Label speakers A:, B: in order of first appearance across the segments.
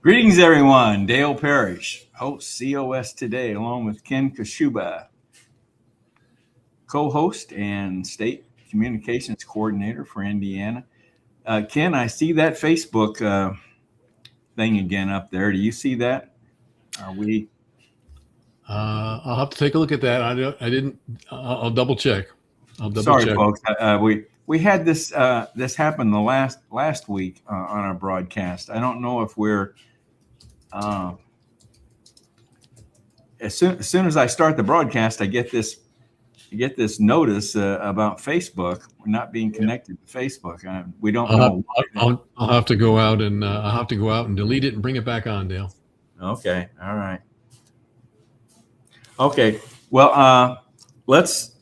A: Greetings, everyone. Dale Parrish, host COS Today, along with Ken Kashuba, co-host and state communications coordinator for Indiana. Ken, I see that Facebook thing again up there. Do you see that? Are we?
B: I'll have to take a look at that. I didn't. I'll double check.
A: Sorry, folks. We had this happen the last week on our broadcast. I don't know if we're as soon as I start the broadcast, I get this notice about Facebook. We're not being connected to Facebook. We don't know.
B: I'll have to go out and delete it and bring it back on, Dale.
A: Okay. All right. Okay. Well, let's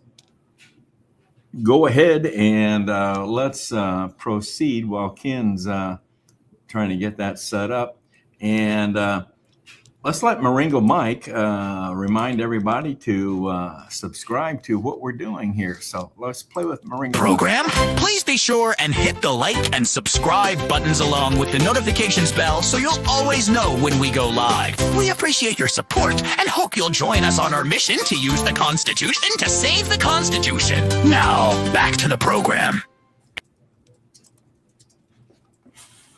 A: go ahead and let's proceed while Ken's trying to get that set up. And let's let Maringo Mike remind everybody to subscribe to what we're doing here. So let's play with Maringo.
C: Program, please be sure and hit the like and subscribe buttons along with the notifications bell so you'll always know when we go live. We appreciate your support and hope you'll join us on our mission to use the Constitution to save the Constitution. Now, back to the program.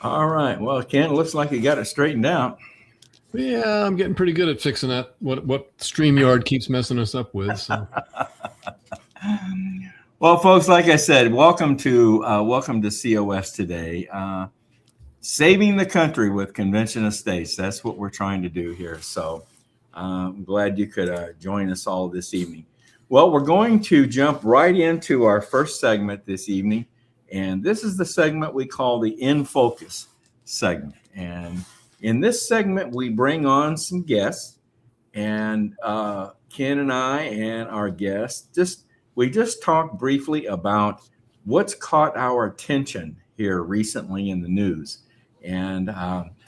A: All right. Well, Ken, looks like you got it straightened out.
B: Yeah, I'm getting pretty good at fixing that. What StreamYard keeps messing us up with. So.
A: Well, folks, like I said, welcome to COS Today. Saving the country with Convention of States. That's what we're trying to do here. So I'm glad you could join us all this evening. Well, we're going to jump right into our first segment this evening. And this is the segment we call the In Focus segment. And in this segment, we bring on some guests, and Ken and I and our guests we just talk briefly about what's caught our attention here recently in the news, and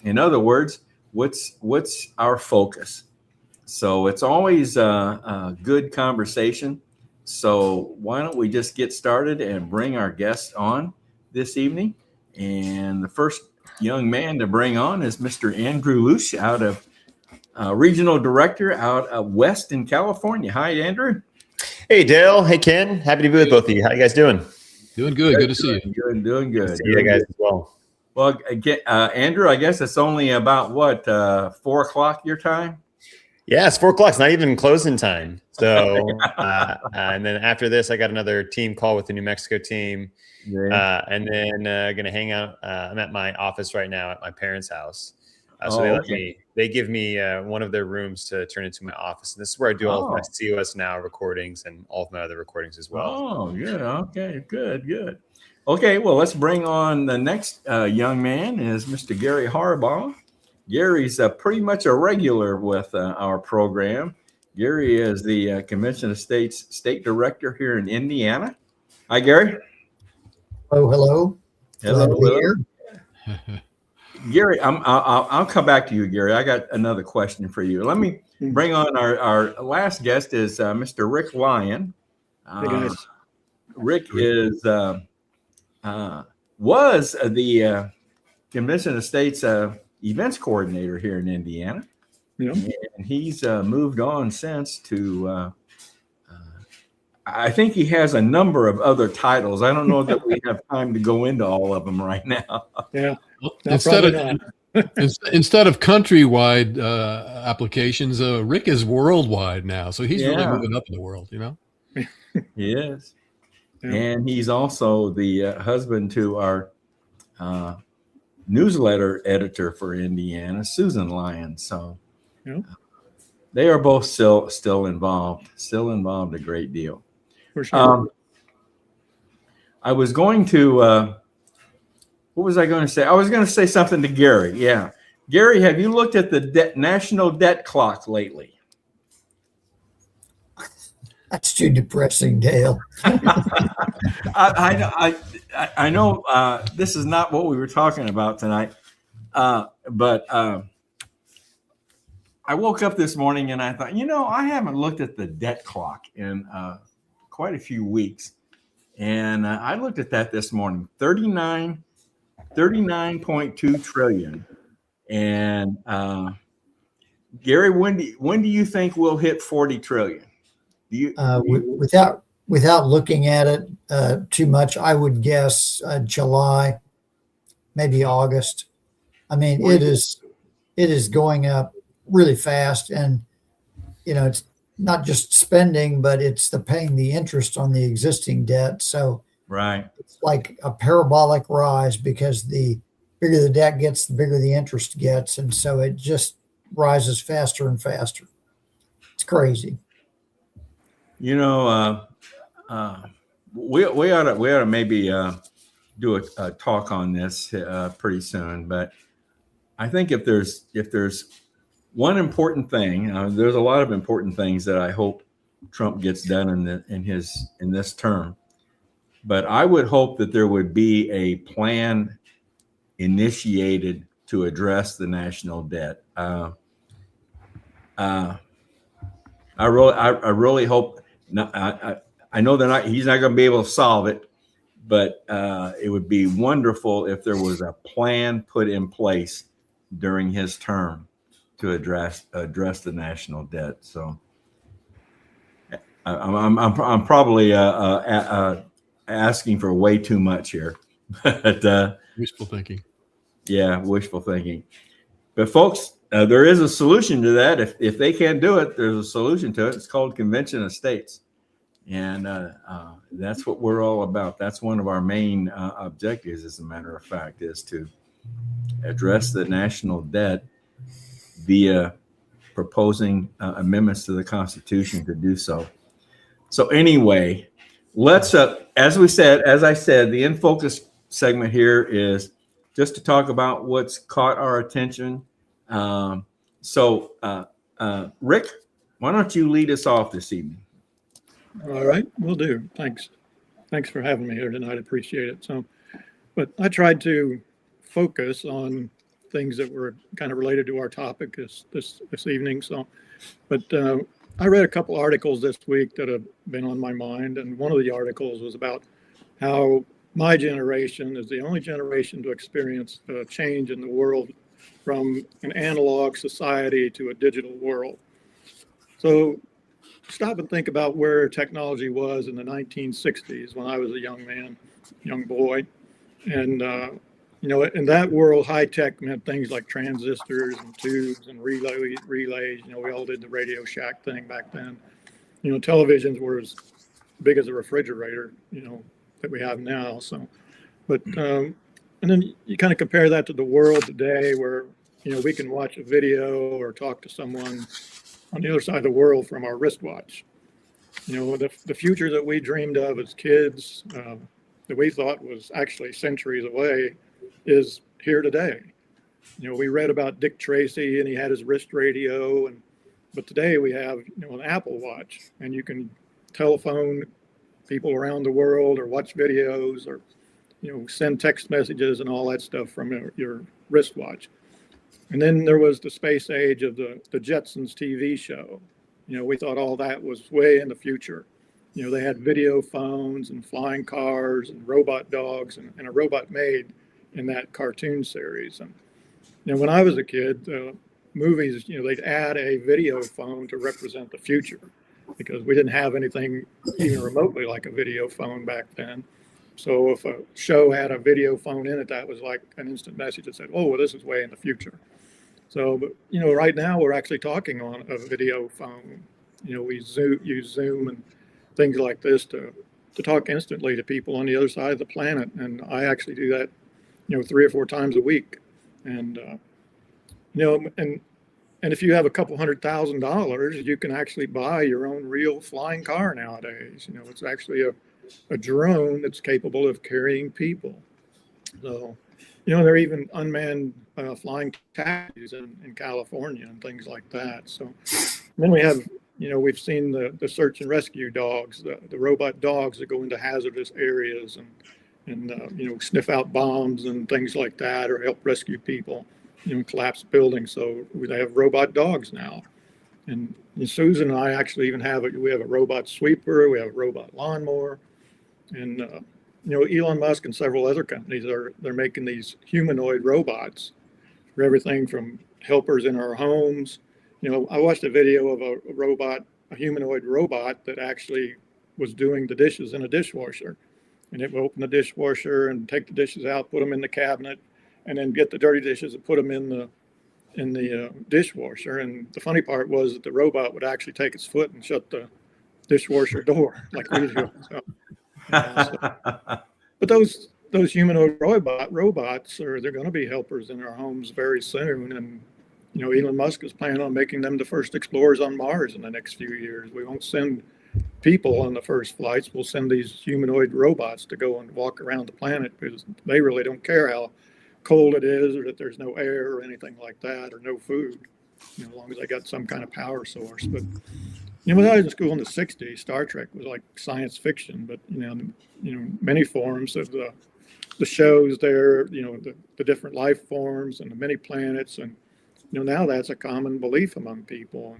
A: in other words, what's our focus. So it's always a good conversation. So why don't we just get started and bring our guests on this evening? And the first young man to bring on is Mr. Andrew Lusch, out of regional director out of West in California. Hi, Andrew.
D: Hey, Dale. Hey, Ken. Happy to be with both of you. How you guys doing?
B: Doing good. Good to see you.
A: Doing good.
D: See you guys as well.
A: Well, Andrew, I guess it's only about 4 o'clock your time?
D: Yeah, it's 4 o'clock. It's not even closing time. So, and then after this, I got another team call with the New Mexico team. Yeah. And then going to hang out. I'm at my office right now at my parents' house. So they give me one of their rooms to turn into my office. And this is where I do all of my COS Now recordings and all of my other recordings as well.
A: Oh, good. Okay, good. Okay, well, let's bring on the next young man is Mr. Gary Harbaugh. Gary's pretty much a regular with our program. Gary is the Convention of States State Director here in Indiana. Hi, Gary.
E: Oh, hello.
A: Hello. Gary, I'll come back to you, Gary. I got another question for you. Let me bring on our last guest is Mr. Rick Lyon.
E: Hey, guys.
A: Rick is was the Convention of States events coordinator here in Indiana.
E: Yeah.
A: And he's moved on since to I think he has a number of other titles. I don't know that we have time to go into all of them right now.
E: Yeah.
B: Instead of countrywide applications, Rick is worldwide now. So he's really moving up in the world, you know?
A: He is. Yeah. And he's also the husband to our newsletter editor for Indiana, Susan Lyon. So they are both still involved a great deal.
E: For sure.
A: I was going to, what was I going to say? I was going to say something to Gary. Yeah. Gary, have you looked at the national debt clock lately?
E: That's too depressing, Dale.
A: I know this is not what we were talking about tonight, but I woke up this morning and I thought, I haven't looked at the debt clock in quite a few weeks. And I looked at that this morning, 39.2 trillion. And Gary, when do you think we'll hit 40 trillion? Do you
E: without looking at it too much, I would guess July, maybe August. I mean, it is going up really fast, and it's not just spending, but it's paying the interest on the existing debt. So
A: right,
E: it's like a parabolic rise, because the bigger the debt gets, the bigger the interest gets, and so it just rises faster and faster. It's crazy.
A: We ought to maybe do a talk on this pretty soon. But I think if there's one important thing, there's a lot of important things that I hope Trump gets done in this term. But I would hope that there would be a plan initiated to address the national debt. I really hope. I know he's not going to be able to solve it, but it would be wonderful if there was a plan put in place during his term to address the national debt. So I'm probably asking for way too much here, but
B: wishful thinking. Yeah,
A: wishful thinking. But folks, there is a solution to that. If they can't do it, there's a solution to it. It's called Convention of States. And that's what we're all about. That's one of our main objectives, as a matter of fact, is to address the national debt via proposing amendments to the Constitution to do so. So anyway, let's, as I said, the In Focus segment here is just to talk about what's caught our attention. So Rick, why don't you lead us off this evening?
F: All right, will do. Thanks for having me here tonight. I appreciate it. So, but I tried to focus on things that were kind of related to our topic this evening. So, but I read a couple articles this week that have been on my mind, and one of the articles was about how my generation is the only generation to experience a change in the world from an analog society to a digital world. So stop and think about where technology was in the 1960s when I was a young boy. And, in that world, high tech meant things like transistors and tubes and relays. We all did the Radio Shack thing back then. Televisions were as big as a refrigerator, that we have now. So, but, and then you kind of compare that to the world today where, we can watch a video or talk to someone on the other side of the world from our wristwatch. The future that we dreamed of as kids, that we thought was actually centuries away, is here today. We read about Dick Tracy and he had his wrist radio, but today we have an Apple Watch, and you can telephone people around the world or watch videos or send text messages and all that stuff from your wristwatch. And then there was the space age of the Jetsons TV show. We thought all that was way in the future. They had video phones and flying cars and robot dogs and a robot maid in that cartoon series. And when I was a kid, movies, they'd add a video phone to represent the future, because we didn't have anything even remotely like a video phone back then. So if a show had a video phone in it, that was like an instant message that said, oh, well, this is way in the future. So, but, right now we're actually talking on a video phone. We use Zoom and things like this to talk instantly to people on the other side of the planet. And I actually do that, 3 or 4 times a week. And, and if you have a couple $100,000, you can actually buy your own real flying car nowadays. It's actually a drone that's capable of carrying people. So, there are even unmanned flying taxis in California and things like that. So then we have, we've seen the search and rescue dogs, the robot dogs that go into hazardous areas and sniff out bombs and things like that, or help rescue people, collapsed buildings. So they have robot dogs now. And Susan and I actually even we have a robot sweeper, we have a robot lawnmower, and Elon Musk and several other companies they're making these humanoid robots for everything from helpers in our homes. I watched a video of a humanoid robot that actually was doing the dishes in a dishwasher. And it would open the dishwasher and take the dishes out, put them in the cabinet, and then get the dirty dishes and put them in the dishwasher. And the funny part was that the robot would actually take its foot and shut the dishwasher door like we do. But those humanoid robots they're going to be helpers in our homes very soon. And Elon Musk is planning on making them the first explorers on Mars in the next few years. We won't send people on the first flights. We'll send these humanoid robots to go and walk around the planet, because they really don't care how cold it is or that there's no air or anything like that, or no food, as long as they got some kind of power source. But when I was in school in the 60s, Star Trek was like science fiction, but many forms of the shows there, the different life forms and the many planets, and now that's a common belief among people.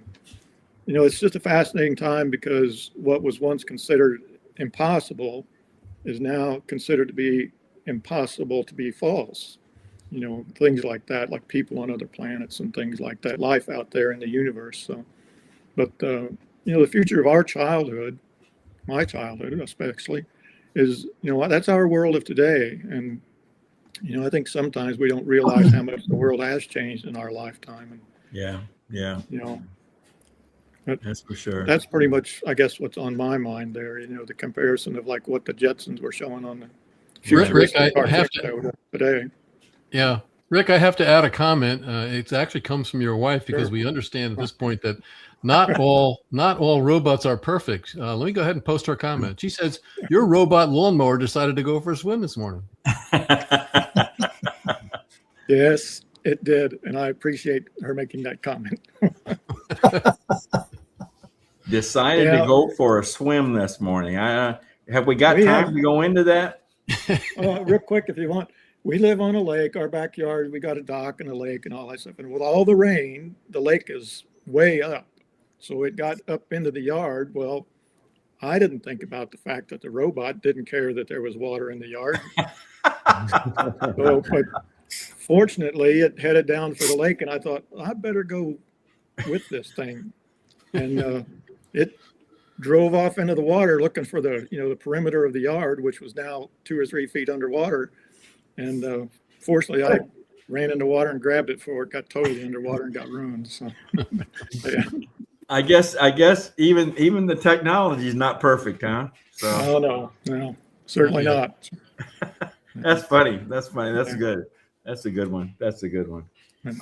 F: And it's just a fascinating time, because what was once considered impossible is now considered to be impossible to be false. Things like that, like people on other planets and things like that, life out there in the universe. So, but the future of our childhood, my childhood especially, is that's our world of today. And I think sometimes we don't realize how much the world has changed in our lifetime. And
A: yeah. That's for sure.
F: That's pretty much, I guess, what's on my mind there. The comparison of like what the Jetsons were showing on the
B: Rick, I have to
F: today.
B: Yeah, Rick, I have to add a comment. It actually comes from your wife, because we understand at this point that not all robots are perfect. Let me go ahead and post her comment. She says your robot lawnmower decided to go for a swim this morning.
F: Yes, it did, and I appreciate her making that comment.
A: Decided to go for a swim this morning. Have we got time to go into that?
F: Real quick, if you want. We live on a lake, our backyard, we got a dock and a lake and all that stuff. And with all the rain, the lake is way up. So it got up into the yard. Well, I didn't think about the fact that the robot didn't care that there was water in the yard. But fortunately, it headed down for the lake, and I thought, I better go with this thing. And it drove off into the water looking for the perimeter of the yard, which was now 2 or 3 feet underwater. And fortunately, I ran into water and grabbed it before it got totally underwater and got ruined. So, yeah.
A: I guess even the technology is not perfect, huh? So.
F: No, certainly not.
A: That's funny. That's good. That's a good one.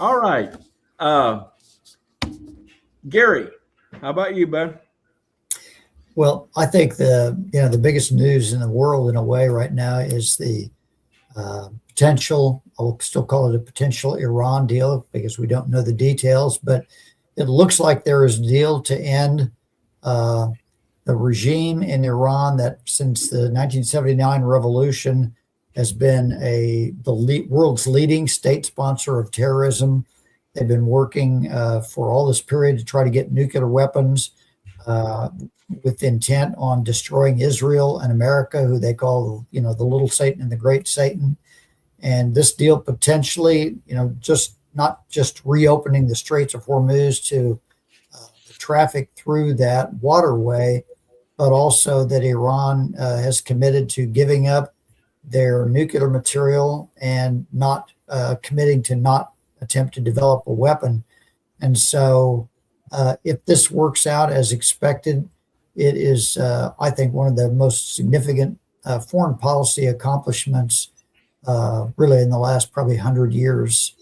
A: All right, Gary, how about you, bud?
E: Well, I think the biggest news in the world in a way right now is the potential, I'll still call it a potential Iran deal, because we don't know the details, but it looks like there is a deal to end the regime in Iran that since the 1979 revolution has been the world's leading state sponsor of terrorism. They've been working for all this period to try to get nuclear weapons with intent on destroying Israel and America, who they call, the little Satan and the great Satan. And this deal potentially, not just reopening the Straits of Hormuz to traffic through that waterway, but also that Iran has committed to giving up their nuclear material and not committing to not attempt to develop a weapon. And so if this works out as expected, it is, I think, one of the most significant foreign policy accomplishments really in the last probably 100 years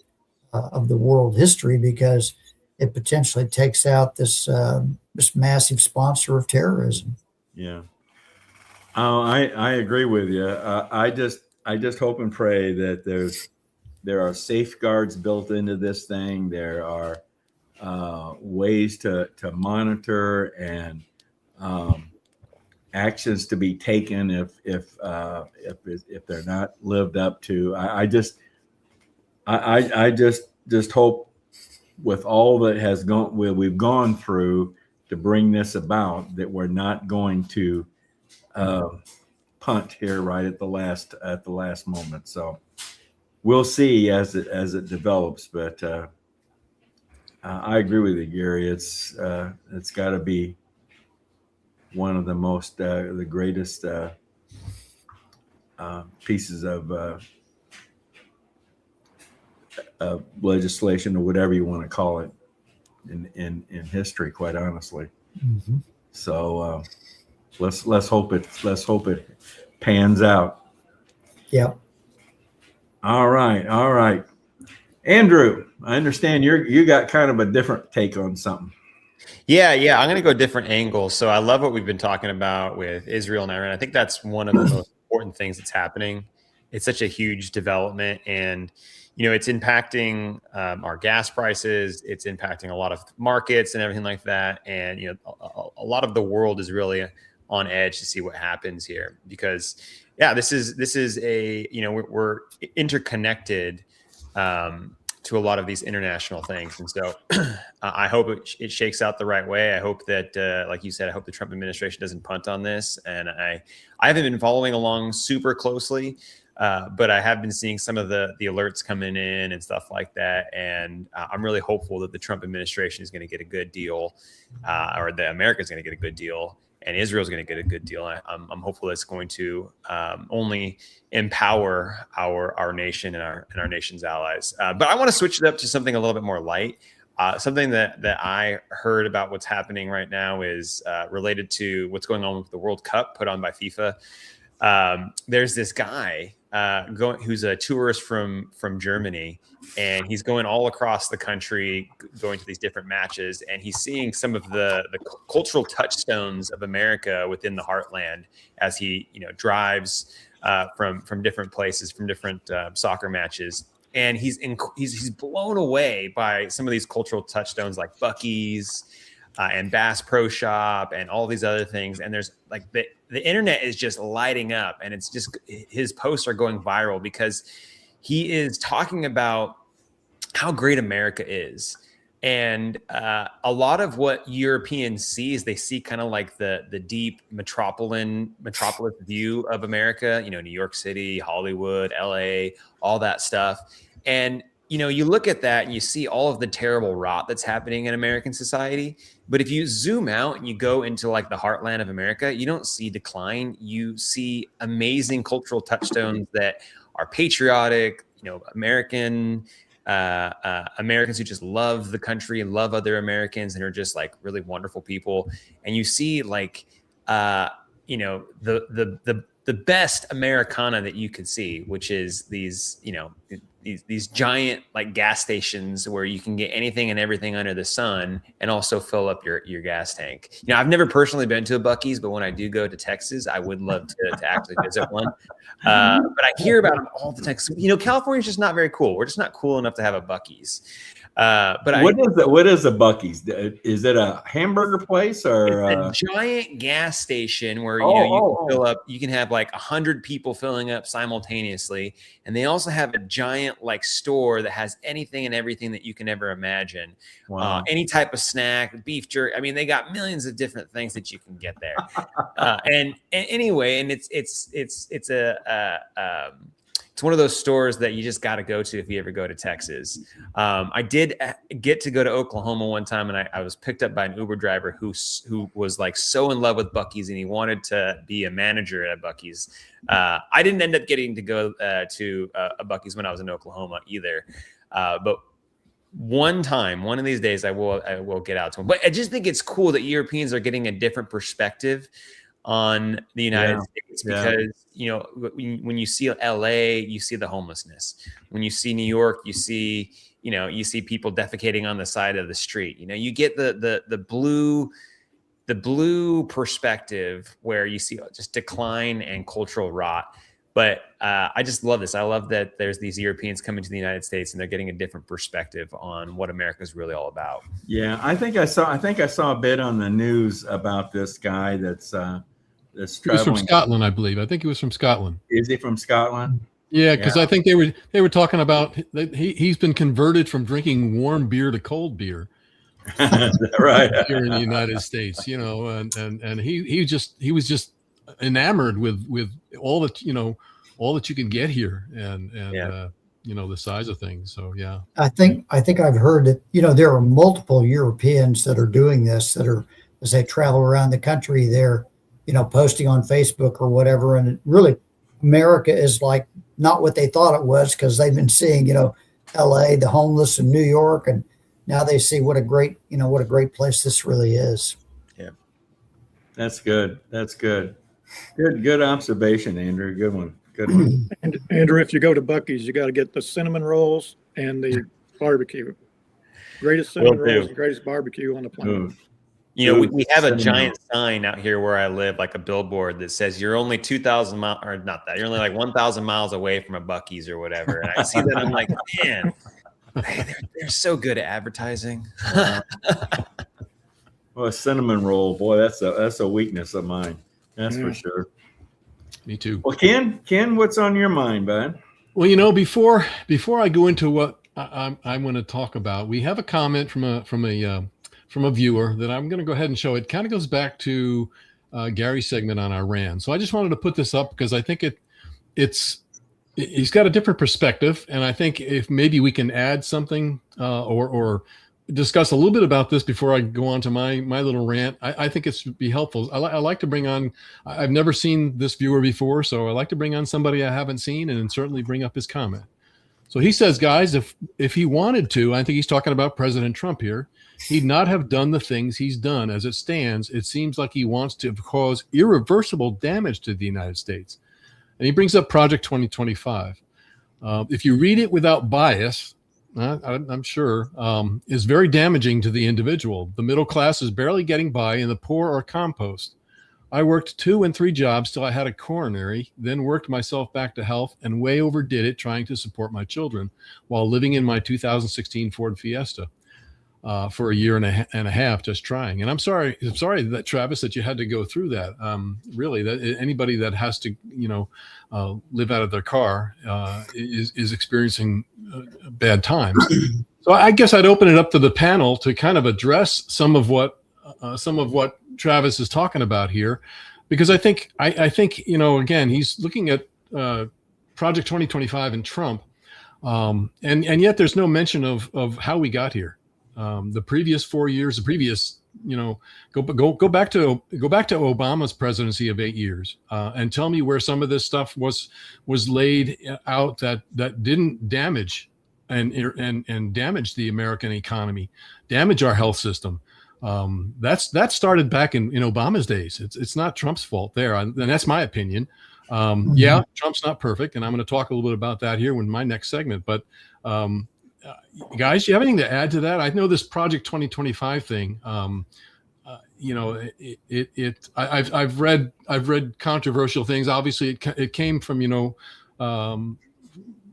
E: of the world history, because it potentially takes out this massive sponsor of terrorism.
A: Yeah. Oh, I agree with you. I just hope and pray that there are safeguards built into this thing. There are ways to monitor and actions to be taken if they're not lived up to. I just hope, with all that we've gone through to bring this about, that we're not going to punt here right at the last moment. So we'll see as it develops. But I agree with you, Gary. It's got to be one of the most the greatest pieces of legislation, or whatever you want to call it, in history, quite honestly.
E: Mhm.
A: So let's hope it pans out.
E: Yep.
A: All right, Andrew. I understand you got kind of a different take on something.
D: Yeah. I'm going to go different angles. So I love what we've been talking about with Israel and Iran. I think that's one of the most important things that's happening. It's such a huge development, and it's impacting our gas prices. It's impacting a lot of markets and everything like that. And a lot of the world is really on edge to see what happens here, because this is a we're interconnected to a lot of these international things. And so I hope it shakes out the right way. I hope that, like you said, I hope the Trump administration doesn't punt on this. And I haven't been following along super closely, but I have been seeing some of the alerts coming in and stuff like that. And I'm really hopeful that the Trump administration is going to get a good deal, or that America is going to get a good deal, and Israel is going to get a good deal. I'm hopeful it's going to only empower our nation and our nation's allies. But I want to switch it up to something a little bit more light. Something that I heard about what's happening right now is related to what's going on with the World Cup put on by FIFA. There's this guy who's a tourist from Germany, and he's going all across the country, going to these different matches, and he's seeing some of the cultural touchstones of America within the heartland as he drives from different places, from different soccer matches. And he's blown away by some of these cultural touchstones like Buc-ee's and Bass Pro Shop and all these other things. And there's like the internet is just lighting up, and it's just, his posts are going viral because he is talking about how great America is. And a lot of what Europeans see is they see kind of like the deep metropolis view of America, New York City, Hollywood, LA, all that stuff. And you look at that and you see all of the terrible rot that's happening in American society. But if you zoom out and you go into like the heartland of America, you don't see decline. You see amazing cultural touchstones that are patriotic, Americans who just love the country and love other Americans and are just like really wonderful people. And you see like, the best Americana that you could see, which is these giant like gas stations where you can get anything and everything under the sun and also fill up your gas tank. I've never personally been to a Buc-ee's, but when I do go to Texas, I would love to actually visit one. But I hear about them all the time. California's just not very cool. We're just not cool enough to have a Buc-ee's. But
A: what is a Buc-ee's? Is it a hamburger place or
D: it's a giant gas station where you can fill up? You can have like 100 people filling up simultaneously, and they also have a giant like store that has anything and everything that you can ever imagine.
A: Wow.
D: Any type of snack, beef jerky. I mean, they got millions of different things that you can get there. And anyway, and it's one of those stores that you just got to go to if you ever go to Texas. I did get to go to Oklahoma one time, and I was picked up by an Uber driver who was like so in love with Buc-ee's, and he wanted to be a manager at Buc-ee's. I didn't end up getting to go to a Buc-ee's when I was in Oklahoma either. But one of these days, I will get out to him. But I just think it's cool that Europeans are getting a different perspective on the United States, because when you see LA, you see the homelessness. When you see New York, you see people defecating on the side of the street. You get the blue perspective where you see just decline and cultural rot. But I just love this. I love that there's these Europeans coming to the United States and they're getting a different perspective on what America is really all about.
A: Yeah, I think I saw a bit on the news about this guy that's
B: he was from Scotland, I believe. I think he was from Scotland.
A: Is he from Scotland?
B: Yeah, because I think they were talking about he's been converted from drinking warm beer to cold beer.
A: Right.
B: Here in the United States, and he was just enamored with all that you can get here, and the size of things. So yeah.
E: I think I've heard that, there are multiple Europeans that are doing this, that are, as they travel around the country, they're, posting on Facebook or whatever. And it really, America is like not what they thought it was, because they've been seeing, LA, the homeless, in New York, and now they see what a great place this really is.
D: Yeah.
A: That's good. That's good. Good observation, Andrew. Good one. Good one.
F: And Andrew, if you go to Buc-ee's, you got to get the cinnamon rolls and the barbecue. Greatest cinnamon rolls and greatest barbecue on the planet.
D: We have a giant sign out here where I live, like a billboard that says you're only 2,000 miles, or not that, you're only like 1,000 miles away from a Buc-ee's or whatever. And I see that, I'm like, man, they're so good at advertising.
A: Well, a cinnamon roll, boy, that's a weakness of mine. That's for sure.
B: Me too.
A: Well, Ken, what's on your mind, bud?
B: Well, before I go into what I'm going to talk about, we have a comment from a viewer that I'm going to go ahead and show. It kind of goes back to Gary's segment on Iran. So I just wanted to put this up because I think he's got a different perspective, and I think if maybe we can add something or discuss a little bit about this before I go on to my little rant. I think it would be helpful. I like to bring on, I've never seen this viewer before, so I like to bring on somebody I haven't seen and certainly bring up his comment. So he says, guys, if he wanted to, I think he's talking about President Trump here, he'd not have done the things he's done. As it stands, it seems like he wants to cause irreversible damage to the United States. And he brings up Project 2025. If you read it without bias, I'm sure, is very damaging to the individual. The middle class is barely getting by, and the poor are compost. I worked 2 and 3 jobs till I had a coronary, then worked myself back to health and way overdid it trying to support my children while living in my 2016 Ford Fiesta for a year and a half just trying. And I'm sorry that, Travis, that you had to go through that. Really, that anybody that has to live out of their car is experiencing bad times. So I guess I'd open it up to the panel to kind of address some of what Travis is talking about here, because I think again, he's looking at Project 2025 and Trump, and yet there's no mention of how we got here. The previous 4 years, go back to Obama's presidency of 8 years, and tell me where some of this stuff was laid out that didn't damage and damage the American economy, damage our health system. That started back in Obama's days. It's not Trump's fault there, and that's my opinion. Yeah, Trump's not perfect, and I'm going to talk a little bit about that here in my next segment. But guys, do you have anything to add to that? I know this Project 2025 thing. I've read controversial things. Obviously, it came from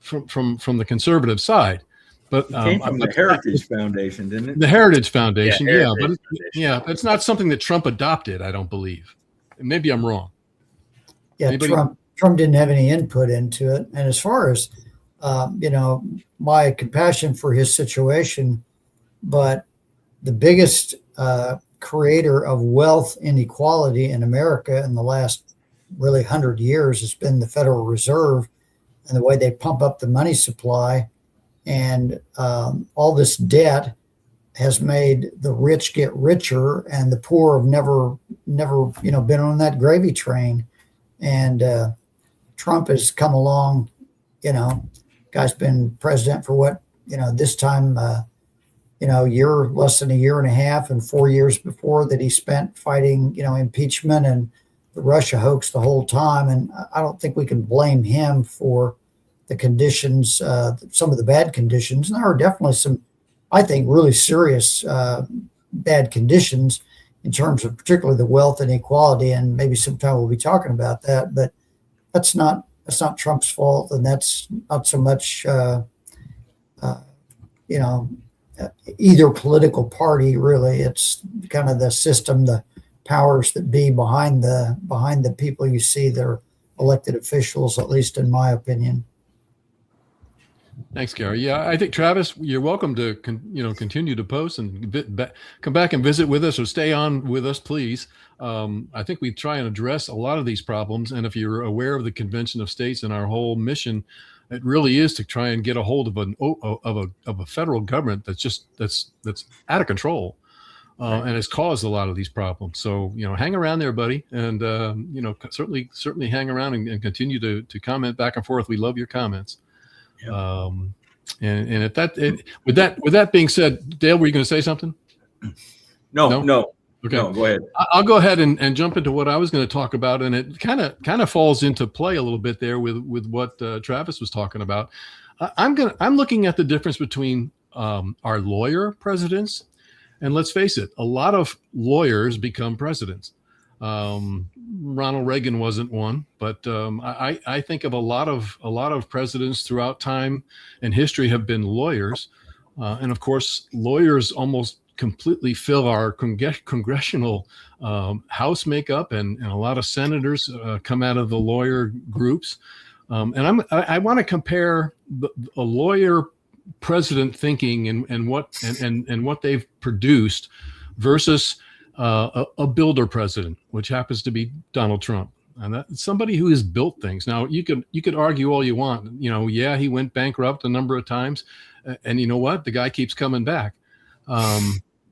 B: from the conservative side. But
A: it came from the Heritage Foundation, didn't it?
B: The Heritage Foundation,
D: yeah.
B: But it's not something that Trump adopted, I don't believe. Maybe I'm wrong.
E: Yeah, anybody? Trump didn't have any input into it. And as far as my compassion for his situation, but the biggest creator of wealth inequality in America in the last really 100 years has been the Federal Reserve and the way they pump up the money supply. And all this debt has made the rich get richer, and the poor have never been on that gravy train. And Trump has come along. Guy's been president for what this time less than a year and a half, and 4 years before that he spent fighting impeachment and the Russia hoax the whole time. And I don't think we can blame him for the conditions, some of the bad conditions. And there are definitely some, I think, really serious bad conditions in terms of particularly the wealth inequality. And maybe sometime we'll be talking about that. But that's not Trump's fault, and that's not so much either political party really. It's kind of the system, the powers that be behind the people you see, their elected officials, at least in my opinion.
B: Thanks, Gary. Yeah, I think, Travis, you're welcome to continue to post and come back and visit with us, or stay on with us, please. I think we try and address a lot of these problems. And if you're aware of the Convention of States and our whole mission It really is to try and get a hold of a federal government that's out of control. And has caused a lot of these problems. So, hang around there, buddy. And, certainly hang around and continue to comment back and forth. We love your comments. Yeah. With that being said, Dale, were you going to say something?
A: No.
B: Okay.
A: No, go ahead.
B: I'll go ahead and jump into what I was going to talk about. And it kind of falls into play a little bit there with what Travis was talking about. I'm looking at the difference between our lawyer presidents. And let's face it, a lot of lawyers become presidents. Ronald Reagan wasn't one, but I think of a lot of presidents throughout time and history have been lawyers. And of course, lawyers almost completely fill our congressional House makeup, and a lot of senators come out of the lawyer groups. And I want to compare a lawyer president thinking and what they've produced versus a builder president, which happens to be Donald Trump, and that's somebody who has built things. Now you could argue all you want, he went bankrupt a number of times, and you know what, the guy keeps coming back.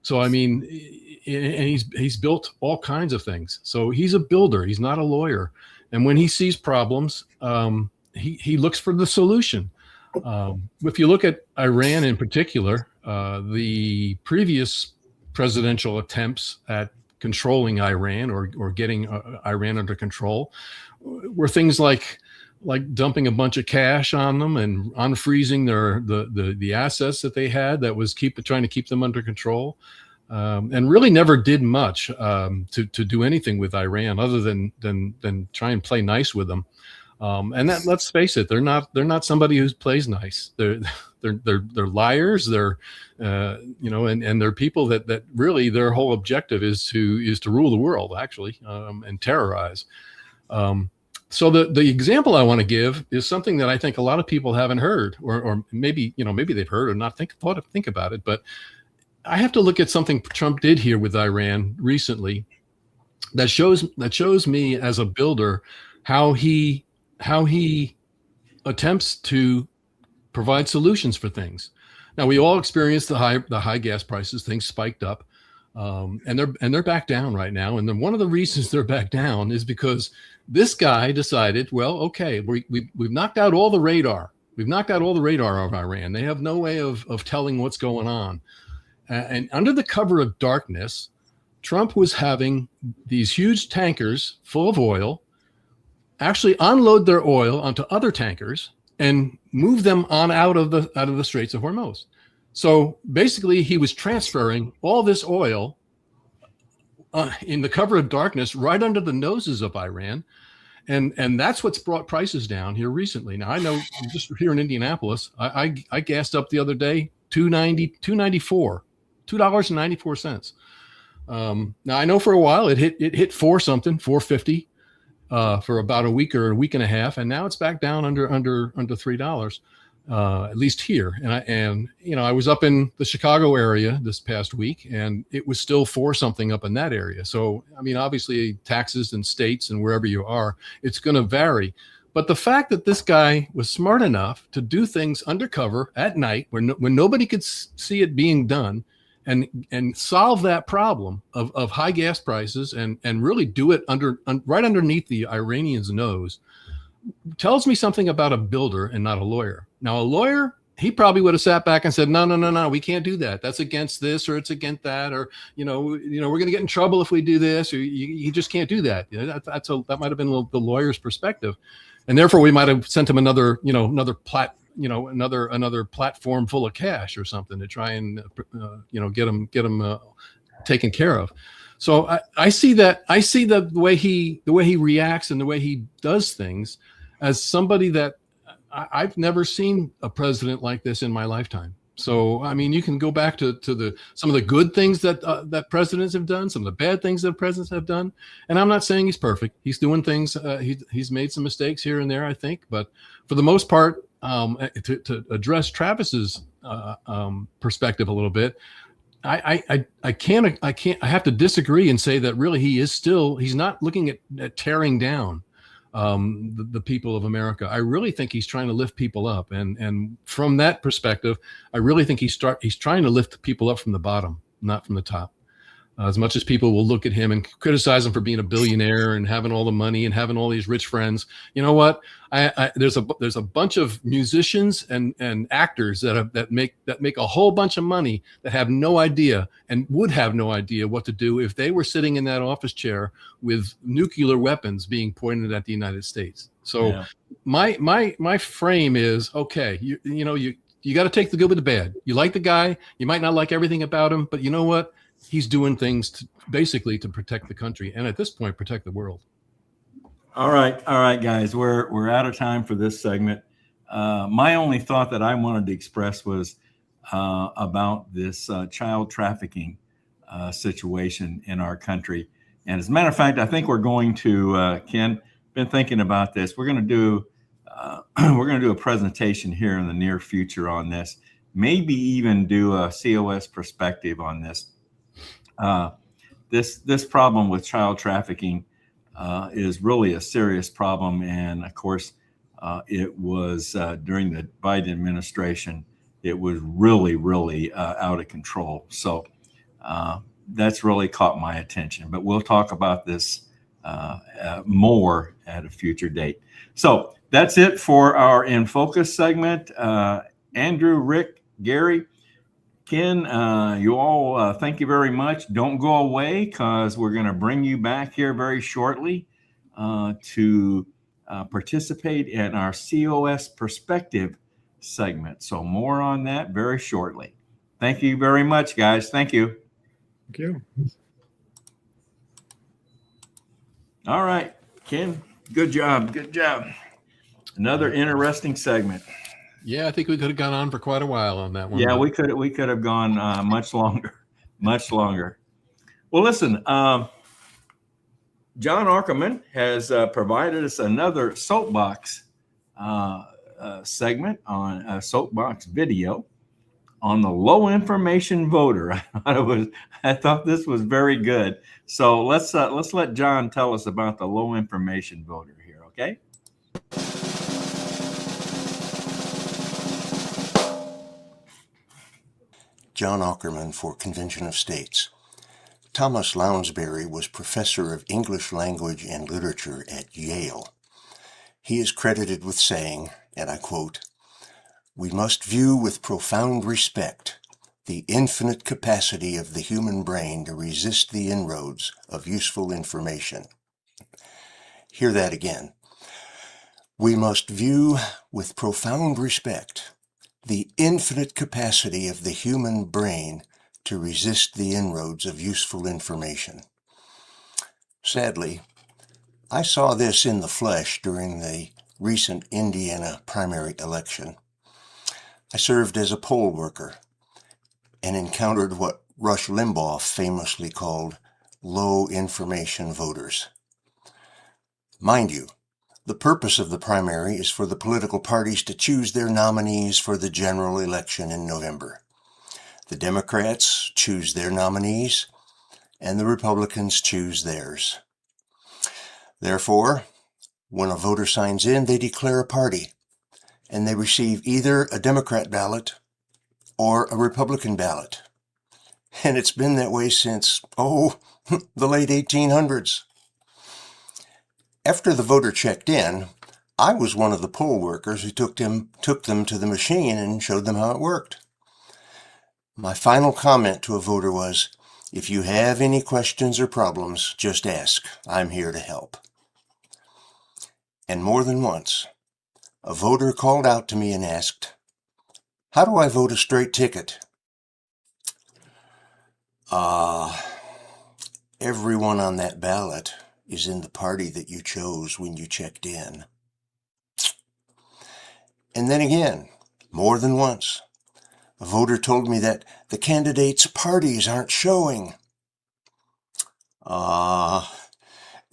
B: So I mean, and he's built all kinds of things. So he's a builder. He's not a lawyer, and when he sees problems, he looks for the solution. If you look at Iran in particular, the previous presidential attempts at controlling Iran or getting Iran under control were things like dumping a bunch of cash on them and unfreezing the assets that they had that was trying to keep them under control, and really never did much to do anything with Iran other than try and play nice with them. And that, let's face it, they're not somebody who plays nice. They're liars. They're and they're people that really their whole objective is to rule the world, actually, and terrorize. So the example I want to give is something that I think a lot of people haven't heard, or maybe they've heard or not think about it. But I have to look at something Trump did here with Iran recently that shows me as a builder how he attempts to provide solutions for things. Now, we all experienced the high gas prices. Things spiked up, and they're back down right now. And then one of the reasons they're back down is because this guy decided, well, okay, we've knocked out all the radar. We've knocked out all the radar of Iran. They have no way of telling what's going on. And under the cover of darkness, Trump was having these huge tankers full of oil actually unload their oil onto other tankers and move them on out of the Straits of Hormuz. So basically, he was transferring all this oil in the cover of darkness right under the noses of Iran, and that's what's brought prices down here recently. Now, I know just here in Indianapolis, I gassed up the other day $2.94. Now, I know for a while it hit $4.50. For about a week or a week and a half, and now it's back down under $3, at least here. And I was up in the Chicago area this past week, and it was still $4 up in that area. So I mean, obviously, taxes and states and wherever you are, it's going to vary. But the fact that this guy was smart enough to do things undercover at night, when nobody could see it being done, and solve that problem of high gas prices and really do it right underneath the Iranians' nose, tells me something about a builder and not a lawyer. Now, a lawyer, he probably would have sat back and said, no, we can't do that. That's against this, or it's against that, or we're going to get in trouble if we do this, or you just can't do that. That might have been the lawyer's perspective, and therefore we might have sent him another platform full of cash or something to try and get him taken care of. So I see the way he reacts and the way he does things as somebody that I've never seen a president like this in my lifetime. So I mean, you can go back to some of the good things that presidents have done, some of the bad things that presidents have done, and I'm not saying he's perfect. He's doing things. He's made some mistakes here and there, I think, but for the most part. To address Travis's perspective a little bit, I have to disagree and say that really he's not looking at tearing down. the people of America. I really think he's trying to lift people up, and from that perspective, I really think he's trying to lift people up from the bottom, not from the top. As much as people will look at him and criticize him for being a billionaire and having all the money and having all these rich friends, you know what? There's a bunch of musicians and actors that make a whole bunch of money that have no idea and would have no idea what to do if they were sitting in that office chair with nuclear weapons being pointed at the United States. So yeah. my frame is, okay, you got to take the good with the bad. You like the guy, you might not like everything about him, but you know what? He's doing things basically to protect the country, and at this point, protect the world.
A: All right, guys, we're out of time for this segment. My only thought that I wanted to express was about this child trafficking situation in our country. And as a matter of fact, I think we're going to Ken, been thinking about this. We're going to do a presentation here in the near future on this. Maybe even do a COS perspective on this. This problem with child trafficking is really a serious problem, and of course, it was during the Biden administration. It was really out of control. So that's really caught my attention. But we'll talk about this more at a future date. So that's it for our In Focus segment. Andrew, Rick, Gary, Ken, you all, thank you very much. Don't go away, because we're going to bring you back here very shortly to participate in our COS Perspective segment. So more on that very shortly. Thank you very much, guys. Thank you.
F: Thank you.
A: All right, Ken, good job. Good job. Another interesting segment.
B: Yeah, I think we could have gone on for quite a while on that one.
A: Yeah, we could have gone much longer. Well, listen, John Ackerman has provided us another soapbox segment on a soapbox video on the low information voter. I thought this was very good. So let's let John tell us about the low information voter here. Okay.
G: John Ackerman for Convention of States. Thomas Lounsbury was professor of English language and literature at Yale. He is credited with saying, and I quote, "We must view with profound respect the infinite capacity of the human brain to resist the inroads of useful information." Hear that again. We must view with profound respect the infinite capacity of the human brain to resist the inroads of useful information. Sadly, I saw this in the flesh during the recent Indiana primary election. I served as a poll worker and encountered what Rush Limbaugh famously called low information voters. Mind you, the purpose of the primary is for the political parties to choose their nominees for the general election in November. The Democrats choose their nominees, and the Republicans choose theirs. Therefore, when a voter signs in, they declare a party, and they receive either a Democrat ballot or a Republican ballot. And it's been that way since, the late 1800s. After the voter checked in, I was one of the poll workers who took them to the machine and showed them how it worked. My final comment to a voter was, "If you have any questions or problems, just ask. I'm here to help." And more than once, a voter called out to me and asked, "How do I vote a straight ticket?" Everyone on that ballot is in the party that you chose when you checked in. And then again, more than once, a voter told me that the candidates' parties aren't showing.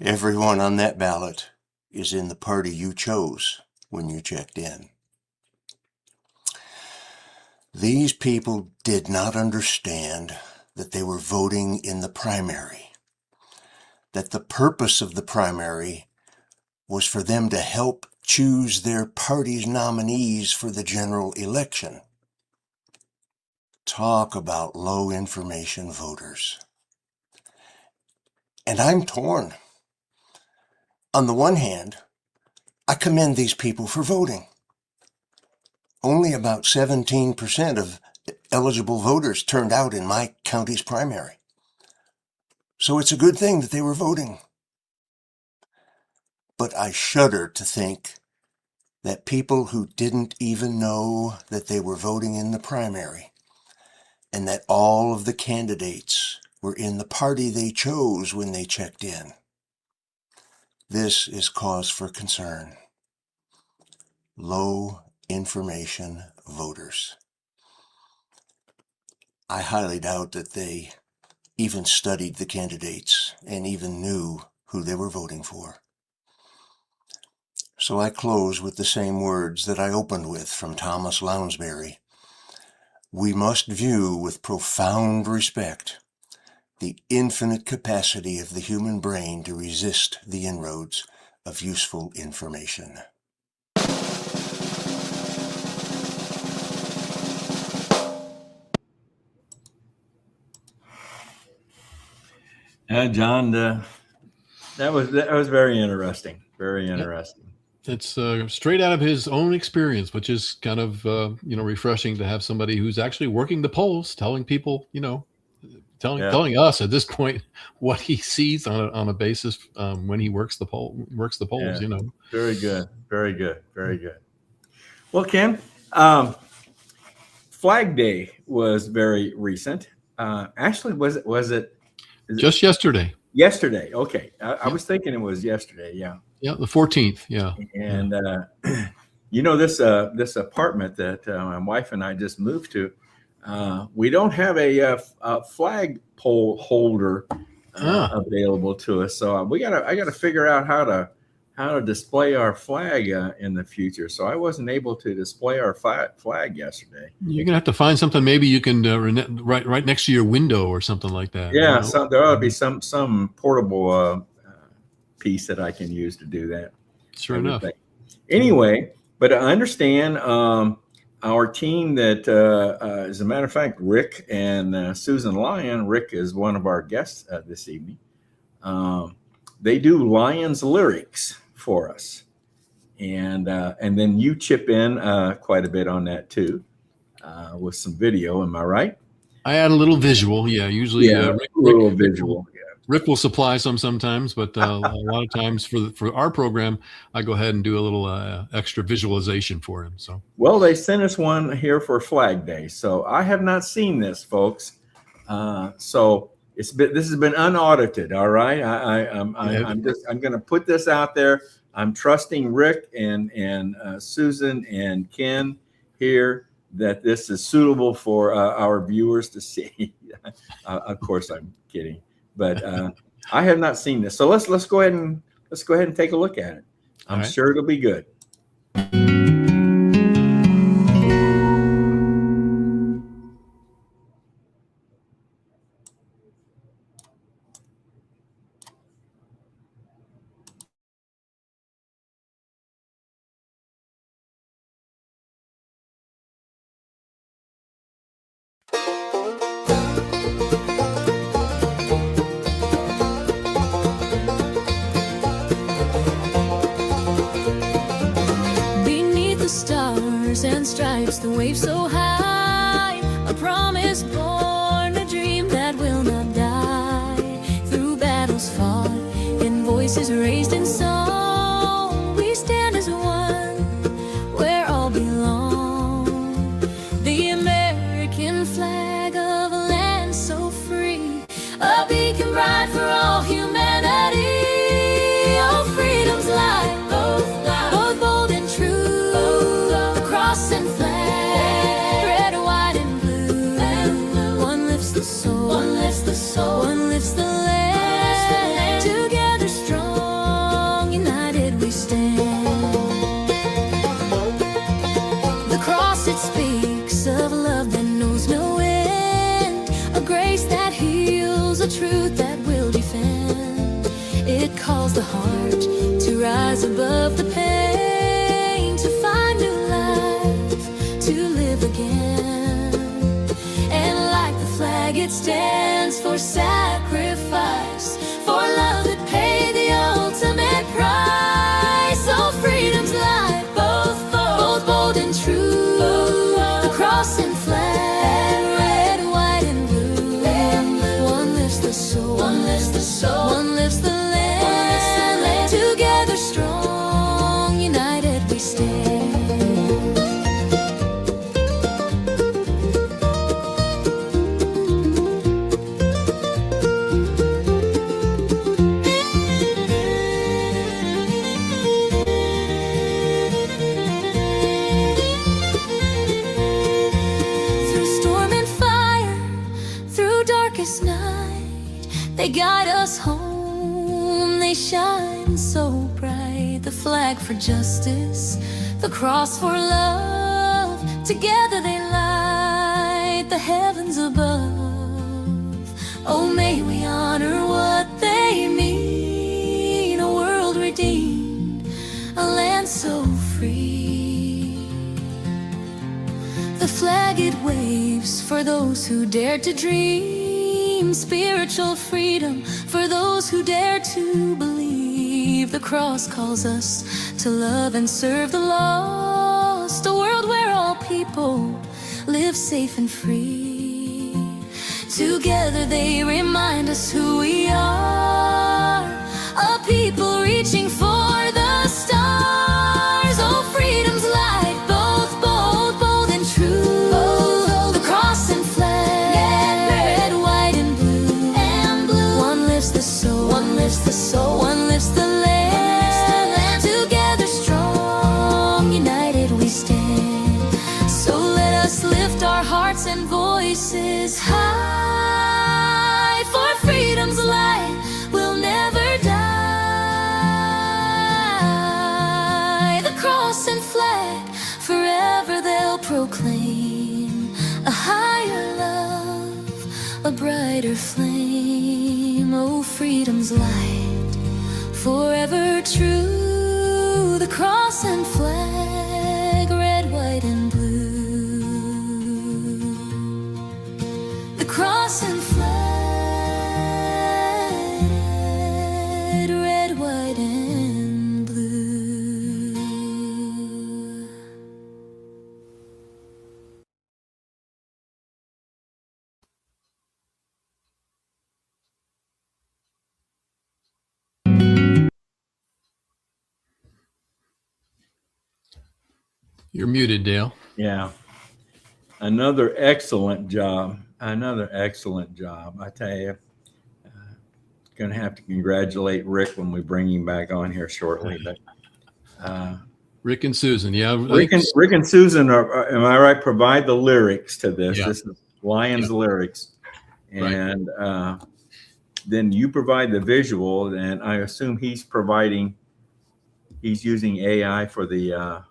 G: Everyone on that ballot is in the party you chose when you checked in. These people did not understand that they were voting in the primary, that the purpose of the primary was for them to help choose their party's nominees for the general election. Talk about low information voters. And I'm torn. On the one hand, I commend these people for voting. Only about 17% of eligible voters turned out in my county's primary. So it's a good thing that they were voting. But I shudder to think that people who didn't even know that they were voting in the primary, and that all of the candidates were in the party they chose when they checked in. This is cause for concern. Low information voters. I highly doubt that they even studied the candidates and even knew who they were voting for. So I close with the same words that I opened with from Thomas Lounsbury. We must view with profound respect the infinite capacity of the human brain to resist the inroads of useful information.
A: John, that was very interesting. Very interesting.
B: It's straight out of his own experience, which is kind of refreshing to have somebody who's actually working the polls, telling people, telling us at this point what he sees on a basis when he works the polls.
A: Yeah. Very good. Very good. Very good. Well, Ken, Flag Day was very recent. Actually, was it
B: just yesterday?
A: Yesterday. Okay. I was thinking it was yesterday. Yeah.
B: Yeah. The 14th. Yeah.
A: And, this apartment that my wife and I just moved to, we don't have a flag pole holder available to us. So I got to figure out how to display our flag in the future. So I wasn't able to display our flag yesterday.
B: You're gonna have to find something. Maybe you can right next to your window or something like that.
A: Yeah, so there ought to be some portable piece that I can use to do that.
B: Sure enough.
A: Anyway, but I understand our team that, as a matter of fact, Rick and Susan Lyon. Rick is one of our guests this evening. They do Lyon's lyrics for us, and then you chip in quite a bit on that too, with some video. Am I right?
B: I add a little visual. Yeah, usually
A: visual.
B: Rick will supply sometimes, but a lot of times for our program, I go ahead and do a little extra visualization for him. So
A: well, they sent us one here for Flag Day, so I have not seen this, folks. So this has been unaudited. All right, I'm going to put this out there. I'm trusting Rick and Susan and Ken here that this is suitable for our viewers to see. Of course, I'm kidding. But I have not seen this, so let's go ahead and take a look at it. I'm sure it'll be good.
H: And stripes, the wave so high, a promise born, a dream that will not die. Through battles fought and voices raised in song, we stand as one where all belong. The American flag of a land so free, a beacon bright for all humanity. Oh, freedom's light, both bold and true. And flag, red, white, and blue. One lifts the soul, one lifts the land. Together strong, united we stand. The cross, it speaks of love that knows no end, a grace that heals, a truth that will defend. It calls the heart to rise above the pain to find new life, to live again. And like the flag, it stands for sacrifice, for love that paid the ultimate price. Oh, freedom's light, both bold and true. The cross and flag, red, white, and blue. One lifts the soul, one lifts the soul, one lifts the land. Together strong, united we stand. They guide us home, they shine so bright. The flag for justice, the cross for love. Together they light the heavens above. Oh, may we honor what they mean. A world redeemed, a land so free. The flag, it waves for those who dare to dream. Spiritual freedom for those who dare to believe. The cross calls us to love and serve the lost. A world where all people live safe and free. Together they remind us who we are, a people reaching for the stars. Oh, freedom's light, both bold and true. The cross and flag, red, white, and blue. One lifts the soul, one lifts the soul, one lifts the land. Together strong, united we stand. So let us lift our hearts and voices high, for freedom's light will never die. The cross and flag, forever they'll proclaim a higher love, a brighter flame. Oh, freedom's light, forever true. The cross and flag, red, white, and blue. The cross and flag, red, white, and blue.
B: You're muted, Dale.
A: Yeah. Another excellent job. Another excellent job. I tell you, going to have to congratulate Rick when we bring him back on here shortly. But
B: Rick and Susan, yeah.
A: Rick and Susan are, am I right, provide the lyrics to this.
B: Yeah.
A: This is Lyon's lyrics. And then you provide the visual, and I assume he's using AI for the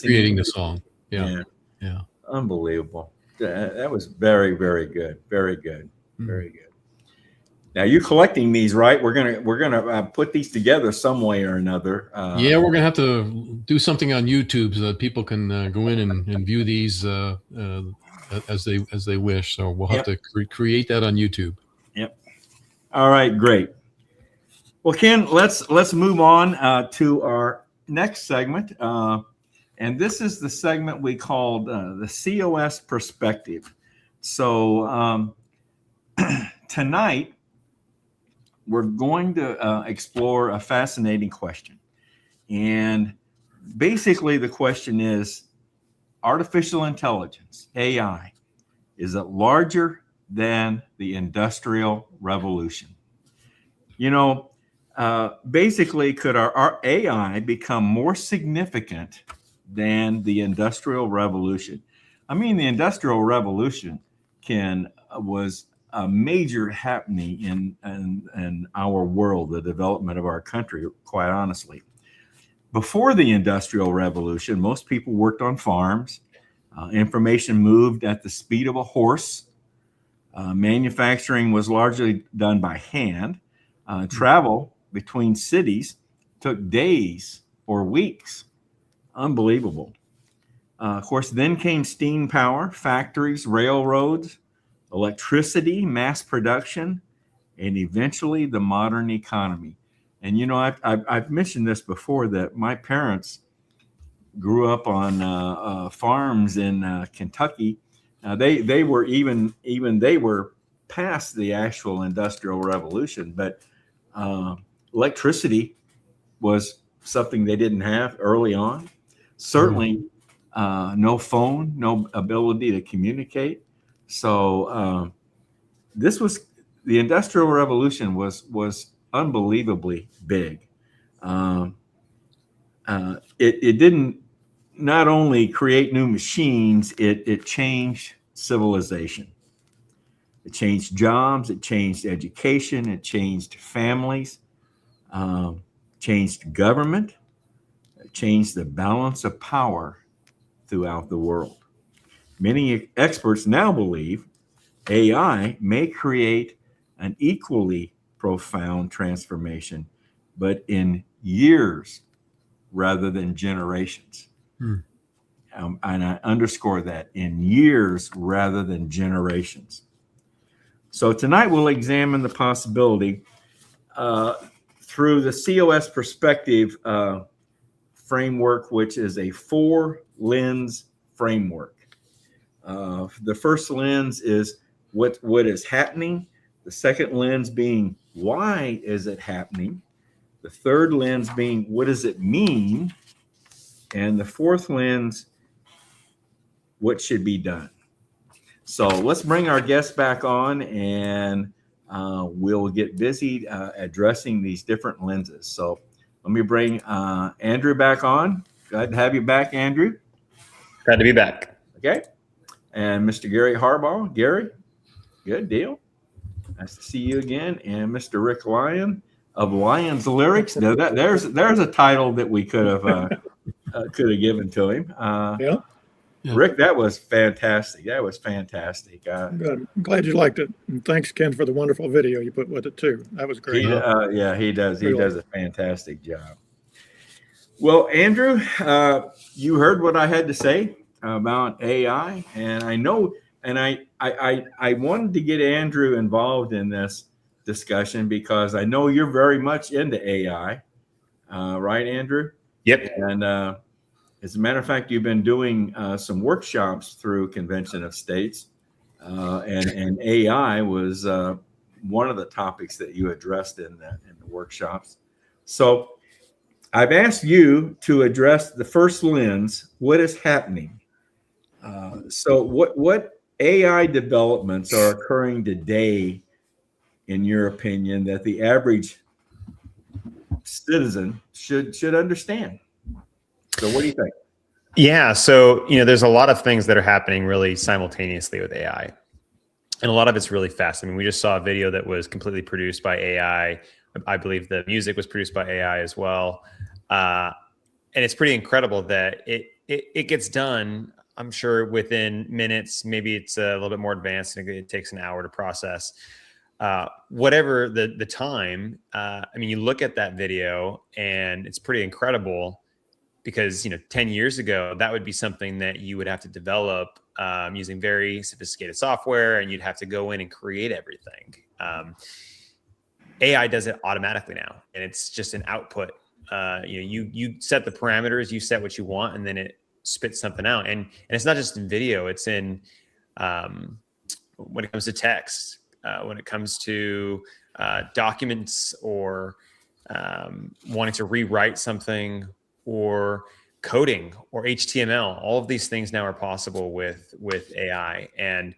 B: Creating the song.
A: Yeah.
B: Yeah.
A: Unbelievable. That was very, very good. Very good. Very good. Now you're collecting these, right? We're gonna put these together some way or another.
B: Yeah, we're gonna have to do something on YouTube so that people can go in and view these as they wish. So we'll have to create that on YouTube.
A: Yep. All right, great. Well, Ken, let's move on to our next segment, and this is the segment we called the COS perspective. So tonight we're going to explore a fascinating question, and basically the question is: artificial intelligence, AI, is it larger than the Industrial Revolution? You know, basically, could our AI become more significant than the Industrial Revolution? I mean, the Industrial Revolution was a major happening in our world, the development of our country, quite honestly. Before the Industrial Revolution, most people worked on farms. Information moved at the speed of a horse. Manufacturing was largely done by hand. Travel between cities took days or weeks. Unbelievable. Of course, then came steam power, factories, railroads, electricity, mass production, and eventually the modern economy. And, you know, I've mentioned this before, that my parents grew up on farms in Kentucky. They were they were past the actual Industrial Revolution, but electricity was something they didn't have early on. Certainly no phone, no ability to communicate. So the Industrial Revolution was unbelievably big. It didn't not only create new machines, it changed civilization. It changed jobs, it changed education, it changed families, changed government, it changed the balance of power throughout the world. Many experts now believe AI may create an equally profound transformation, but in years rather than generations. And I underscore that, in years rather than generations. So tonight we'll examine the possibility through the COS perspective framework, which is a 4-lens framework. The first lens is what is happening. The second lens being, why is it happening? The third lens being, what does it mean? And the fourth lens, what should be done? So let's bring our guests back on, and we'll get busy addressing these different lenses. So let me bring Andrew back on. Glad to have you back, Andrew.
D: Glad to be back.
A: Okay. And Mr. Gary Harbaugh. Gary, good deal. Nice to see you again. And Mr. Rick Lyon of Lyon's Lyrics. Now there's a title that we could have given to him.
F: Yeah.
A: Rick, that was fantastic. That was fantastic.
F: Good. I'm glad you liked it. And thanks, Ken, for the wonderful video you put with it, too. That was great.
A: Yeah, he does. He does a fantastic job. Well, Andrew, you heard what I had to say about AI, and I know, and I wanted to get Andrew involved in this discussion because I know you're very much into AI, right, Andrew?
D: Yep.
A: And as a matter of fact, you've been doing some workshops through Convention of States, and AI was one of the topics that you addressed in the workshops. So I've asked you to address the first lens, what is happening? So what AI developments are occurring today, in your opinion, that the average citizen should understand? So what do you think?
D: Yeah, so there's a lot of things that are happening really simultaneously with AI, and a lot of it's really fast. I mean, we just saw a video that was completely produced by AI. I believe the music was produced by AI as well, and it's pretty incredible that it gets done. I'm sure within minutes. Maybe it's a little bit more advanced, and it takes an hour to process. Whatever the time. I mean, you look at that video, and it's pretty incredible. Because 10 years ago, that would be something that you would have to develop using very sophisticated software, and you'd have to go in and create everything. AI does it automatically now, and it's just an output. You set the parameters, you set what you want, and then it spits something out. And it's not just in video; it's in when it comes to text, when it comes to documents, or wanting to rewrite something, or coding, or HTML. All of these things now are possible with AI. And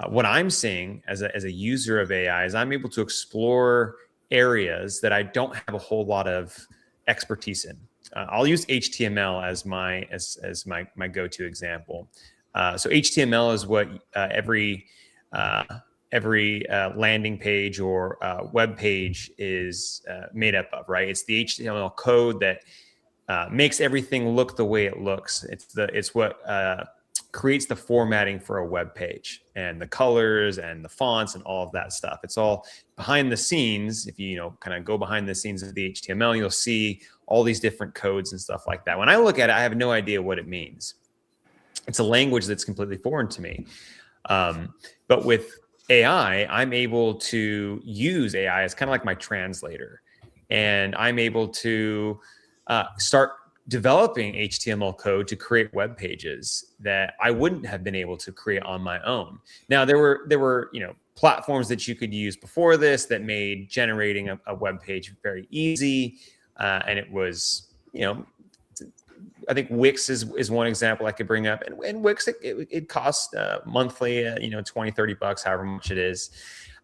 D: what I'm seeing as a user of AI is I'm able to explore areas that I don't have a whole lot of expertise in. I'll use HTML as my go-to example. So HTML is what every landing page or web page is made up of, right? It's the HTML code that makes everything look the way it looks. It's what creates the formatting for a web page and the colors and the fonts and all of that stuff. It's all behind the scenes. If you kind of go behind the scenes of the HTML, you'll see all these different codes and stuff like that. When I look at it, I have no idea what it means. It's a language that's completely foreign to me. But with AI, I'm able to use AI as kind of like my translator. And I'm able to start developing HTML code to create web pages that I wouldn't have been able to create on my own. Now, there were platforms that you could use before this that made generating a web page very easy. And it was, I think Wix is one example I could bring up. And Wix, it costs monthly, $20-$30, however much it is.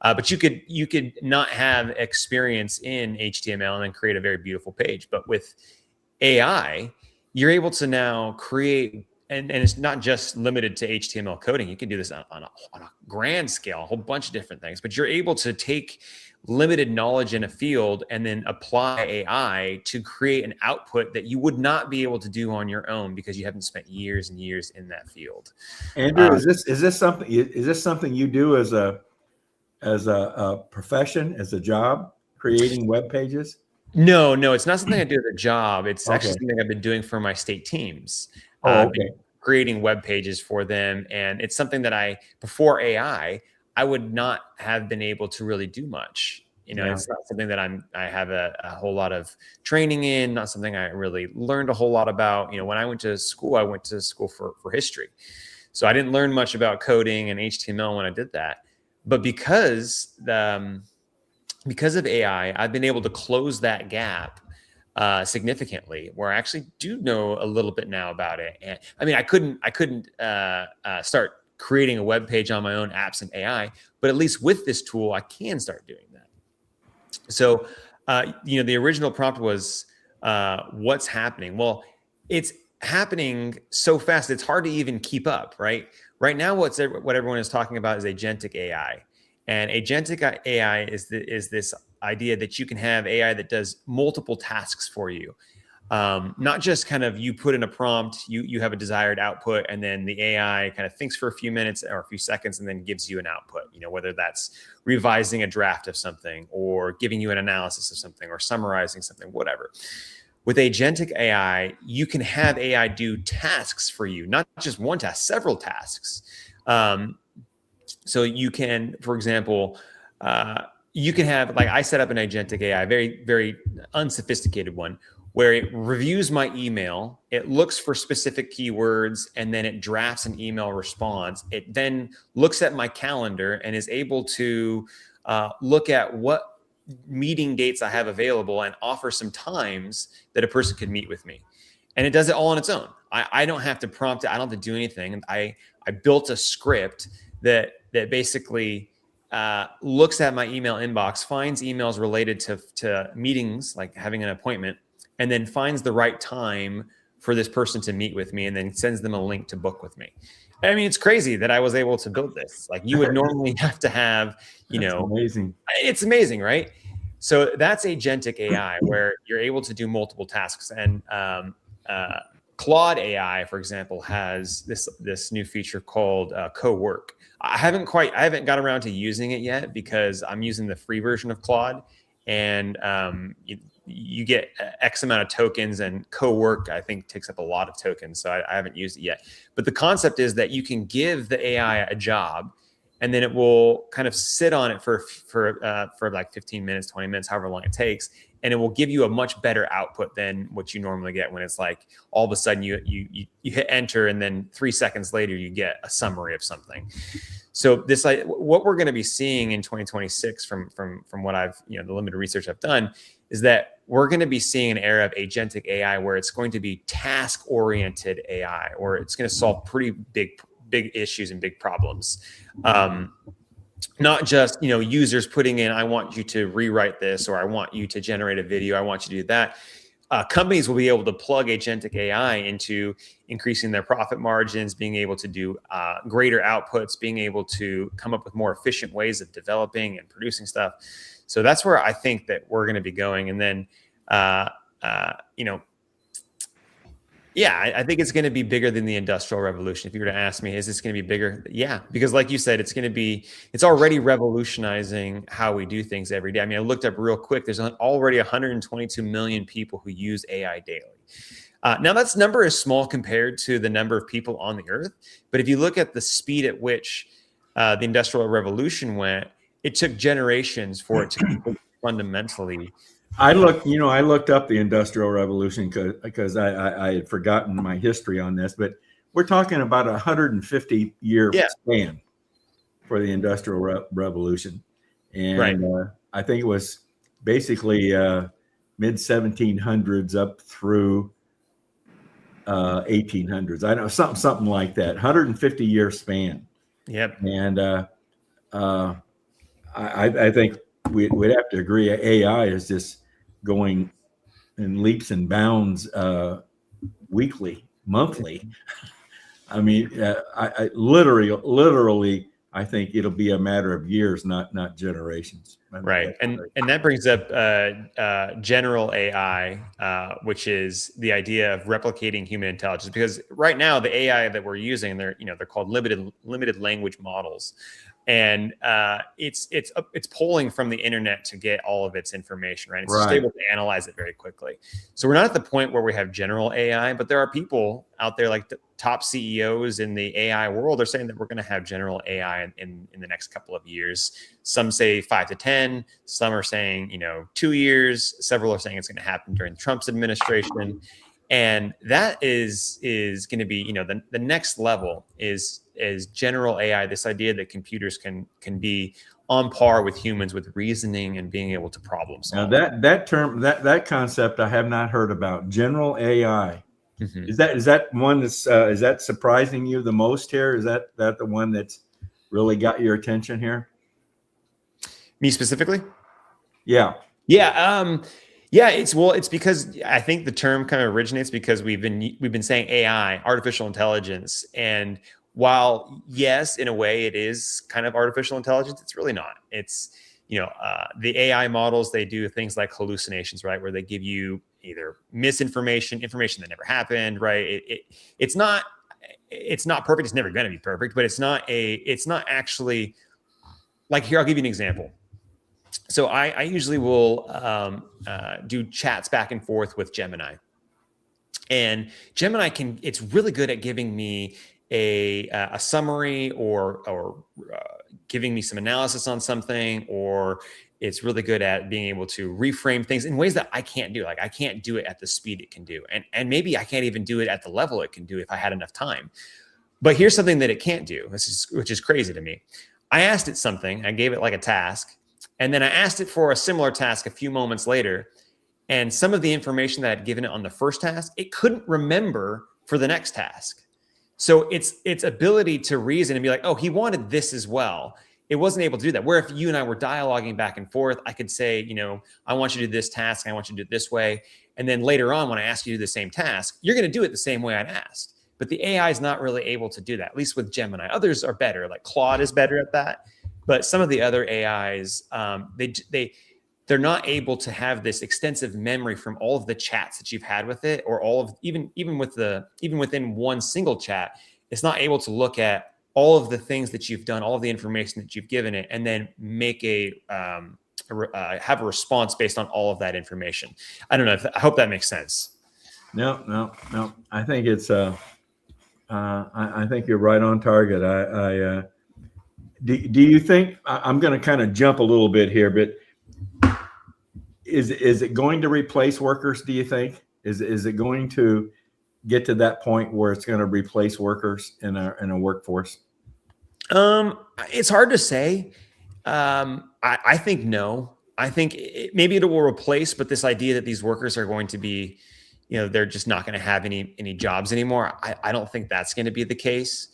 D: But you could not have experience in HTML and then create a very beautiful page. But with AI, you're able to now create, and it's not just limited to HTML coding. You can do this on a grand scale, a whole bunch of different things. But you're able to take limited knowledge in a field and then apply AI to create an output that you would not be able to do on your own because you haven't spent years and years in that field.
A: Andrew, is this something you do as a profession, as a job, creating web pages?
D: No, it's not something I do as a job. It's actually something I've been doing for my state teams. Creating web pages for them. And it's something that before AI, I would not have been able to really do much. It's not something that I have a whole lot of training in, not something I really learned a whole lot about. When I went to school for history. So I didn't learn much about coding and HTML when I did that. But because of AI, I've been able to close that gap significantly, where I actually do know a little bit now about it. And I mean, I couldn't start creating a web page on my own absent AI, but at least with this tool, I can start doing that. So, the original prompt was, what's happening? Well, it's happening so fast, it's hard to even keep up, right? Right now, what everyone is talking about is agentic AI. And agentic AI is this idea that you can have AI that does multiple tasks for you. Not just kind of you put in a prompt, you have a desired output, and then the AI kind of thinks for a few minutes or a few seconds and then gives you an output, whether that's revising a draft of something or giving you an analysis of something or summarizing something, whatever. With agentic AI, you can have AI do tasks for you, not just one task, several tasks. So you can, for example, you can have, like I set up an agentic AI, very, very unsophisticated one, where it reviews my email, it looks for specific keywords, and then it drafts an email response. It then looks at my calendar and is able to look at what meeting dates I have available and offer some times that a person could meet with me. And it does it all on its own. I don't have to prompt it. I don't have to do anything. And I built a script that basically looks at my email inbox, finds emails related to meetings, like having an appointment, and then finds the right time for this person to meet with me, and then sends them a link to book with me. I mean, it's crazy that I was able to build this. Like, you would normally have to have,
A: amazing.
D: It's amazing, right? So that's agentic AI, where you're able to do multiple tasks. And Claude AI, for example, has this new feature called co-work. I haven't got around to using it yet because I'm using the free version of Claude, and you get X amount of tokens, and co-work, I think, takes up a lot of tokens. So I haven't used it yet. But the concept is that you can give the AI a job, and then it will kind of sit on it for like 15 minutes, 20 minutes, however long it takes. And it will give you a much better output than what you normally get when it's like all of a sudden you hit enter, and then 3 seconds later you get a summary of something. So what we're going to be seeing in 2026 from what I've, the limited research I've done, is that we're going to be seeing an era of agentic AI where it's going to be task-oriented AI, or it's going to solve pretty big issues and big problems. Not just, users putting in, I want you to rewrite this, or I want you to generate a video, I want you to do that. Companies will be able to plug agentic AI into increasing their profit margins, being able to do greater outputs, being able to come up with more efficient ways of developing and producing stuff. So that's where I think that we're going to be going. And then, Yeah, I think it's going to be bigger than the Industrial Revolution. If you were to ask me, is this going to be bigger? Yeah, because like you said, it's already revolutionizing how we do things every day. I mean, I looked up real quick. There's already 122 million people who use AI daily. Now, that number is small compared to the number of people on the earth. But if you look at the speed at which the Industrial Revolution went, it took generations for it to fundamentally.
A: I looked up the Industrial Revolution because I had forgotten my history on this, but we're talking about a 150-year span for the Industrial Revolution. And I think it was basically mid 1700s up through 1800s. I know something like that. 150-year span.
D: Yep.
A: And I think we'd have to agree AI is just going in leaps and bounds, weekly, monthly. I mean, I literally, I think it'll be a matter of years, not generations.
D: Right. And that brings up general AI, which is the idea of replicating human intelligence. Because right now, the AI that we're using, they're called limited language models. And it's pulling from the internet to get all of its information, right? It's just able to analyze it very quickly. So we're not at the point where we have general AI, but there are people out there, like the top CEOs in the AI world, are saying that we're going to have general AI in the next couple of years. Some say 5 to 10. Some are saying 2 years. Several are saying it's going to happen during Trump's administration. And that is going to be the next level is general AI, this idea that computers can be on par with humans with reasoning and being able to problem solve.
A: Now that term, that concept I have not heard about. General AI.
D: Mm-hmm.
A: Is that one that's is that surprising you the most here? Is that the one that's really got your attention here?
D: Me specifically?
A: Yeah.
D: Yeah. Yeah, it's because I think the term kind of originates because we've been saying AI, artificial intelligence, and while yes, in a way it is kind of artificial intelligence, it's really not. It's the AI models, they do things like hallucinations, right, where they give you either misinformation, information that never happened, right? It's not perfect. It's never going to be perfect, but it's not actually like, here, I'll give you an example. So I usually will do chats back and forth with Gemini, and Gemini it's really good at giving me a summary or giving me some analysis on something, or it's really good at being able to reframe things in ways that I can't do. Like I can't do it at the speed it can do. And maybe I can't even do it at the level it can do if I had enough time. But here's something that it can't do, which is crazy to me. I asked it something, I gave it like a task, and then I asked it for a similar task a few moments later. And some of the information that I'd given it on the first task, it couldn't remember for the next task. So its ability to reason and be like, oh, he wanted this as well. It wasn't able to do that. Where if you and I were dialoguing back and forth, I could say, I want you to do this task. I want you to do it this way. And then later on, when I ask you to do the same task, you're going to do it the same way I'd asked. But the AI is not really able to do that, at least with Gemini. Others are better, like Claude is better at that. But some of the other AIs, they're not able to have this extensive memory from all of the chats that you've had with it, or all of even within one single chat. It's not able to look at all of the things that you've done, all of the information that you've given it, and then make have a response based on all of that information. I don't know. I hope that makes sense.
A: No. I think it's I think you're right on target. Do you think, I'm going to kind of jump a little bit here, but is it going to replace workers? Do you think is it going to get to that point where it's going to replace workers in a workforce?
D: It's hard to say. I think no. I think maybe it will replace, but this idea that these workers are going to be, they're just not going to have any jobs anymore. I don't think that's going to be the case.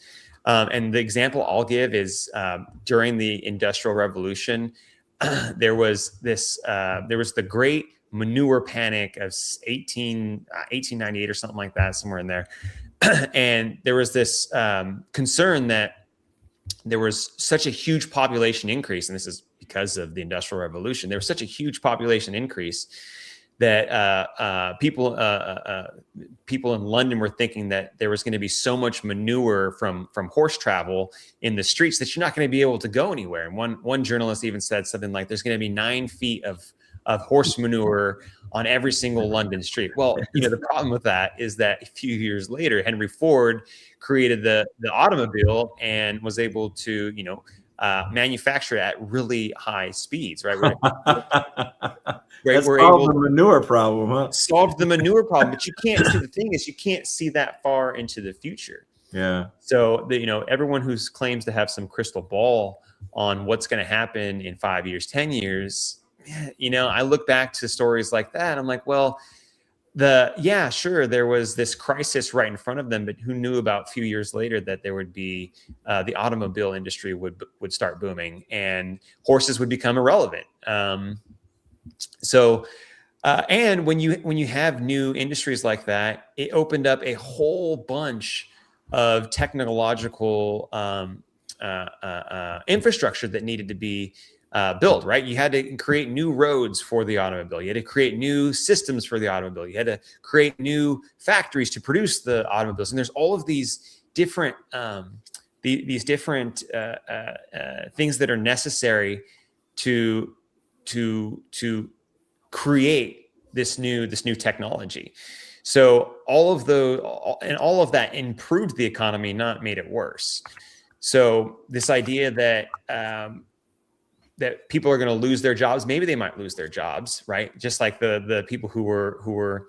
D: And the example I'll give is during the Industrial Revolution, there was the great manure panic of 1898 or something like that, somewhere in there. And there was this concern that there was such a huge population increase, and this is because of the Industrial Revolution. There was such a huge population increase that people in London were thinking that there was going to be so much manure from horse travel in the streets that you're not going to be able to go anywhere. And one journalist even said something like, "There's going to be 9 feet of horse manure on every single London street." Well, the problem with that is that a few years later, Henry Ford created the automobile and was able to, manufacture at really high speeds, right?
A: That's solved the manure problem, huh?
D: Solved the manure problem, but you can't see, the thing is, you can't see that far into the future.
A: Yeah.
D: So everyone who claims to have some crystal ball on what's going to happen in 5 years, 10 years, I look back to stories like that, and I'm like, well, sure, there was this crisis right in front of them, but who knew about a few years later that there would be the automobile industry would start booming and horses would become irrelevant. And when you have new industries like that, it opened up a whole bunch of technological infrastructure that needed to be built, right? You had to create new roads for the automobile. You had to create new systems for the automobile. You had to create new factories to produce the automobiles. And there's all of these different things that are necessary to create this new technology. So all of that improved the economy, not made it worse. So this idea that that people are going to lose their jobs, maybe they might lose their jobs, right? Just like the people who were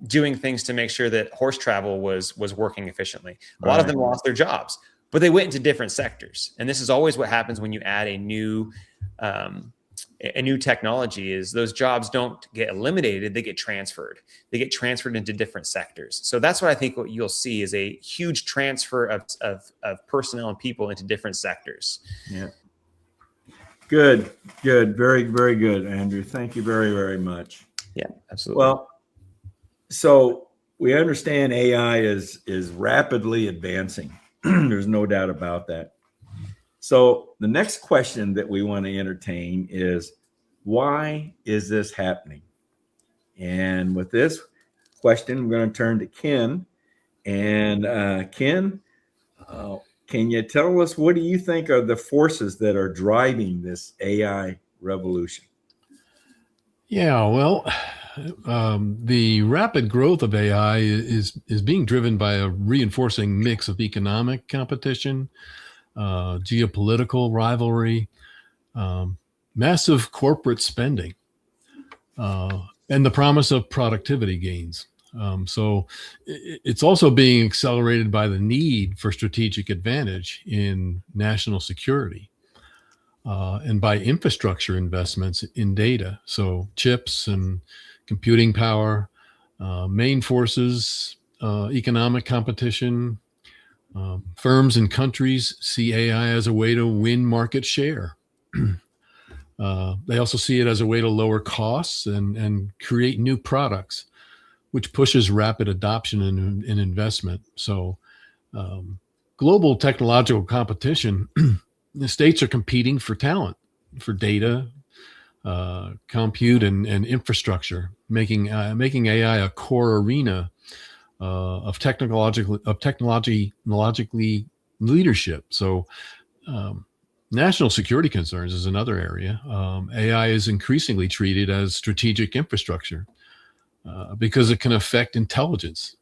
D: doing things to make sure that horse travel was working efficiently. A lot of them lost their jobs, but they went into different sectors. And this is always what happens when you add a new technology, is those jobs don't get eliminated, they get transferred. They get transferred into different sectors. So that's what I think what you'll see is a huge transfer of personnel and people into different sectors.
A: Yeah. Good. Very, very good, Andrew. Thank you very, very much.
D: Yeah, absolutely.
A: Well, so we understand AI is rapidly advancing. There's no doubt about that. So the next question that we want to entertain is, why is this happening? And with this question, I'm going to turn to Ken. And Ken, can you tell us, what do you think are the forces that are driving this AI revolution?
B: Yeah, well, the rapid growth of AI is being driven by a reinforcing mix of economic competition, geopolitical rivalry, massive corporate spending, and the promise of productivity gains. So it's also being accelerated by the need for strategic advantage in national security, and by infrastructure investments in data. So chips and computing power, main forces, economic competition. Firms and countries see AI as a way to win market share. They also see it as a way to lower costs and create new products, which pushes rapid adoption and investment. So global technological competition, the states are competing for talent, for data, compute, and infrastructure, making AI a core arena of technologically leadership. So national security concerns is another area. AI is increasingly treated as strategic infrastructure because it can affect intelligence,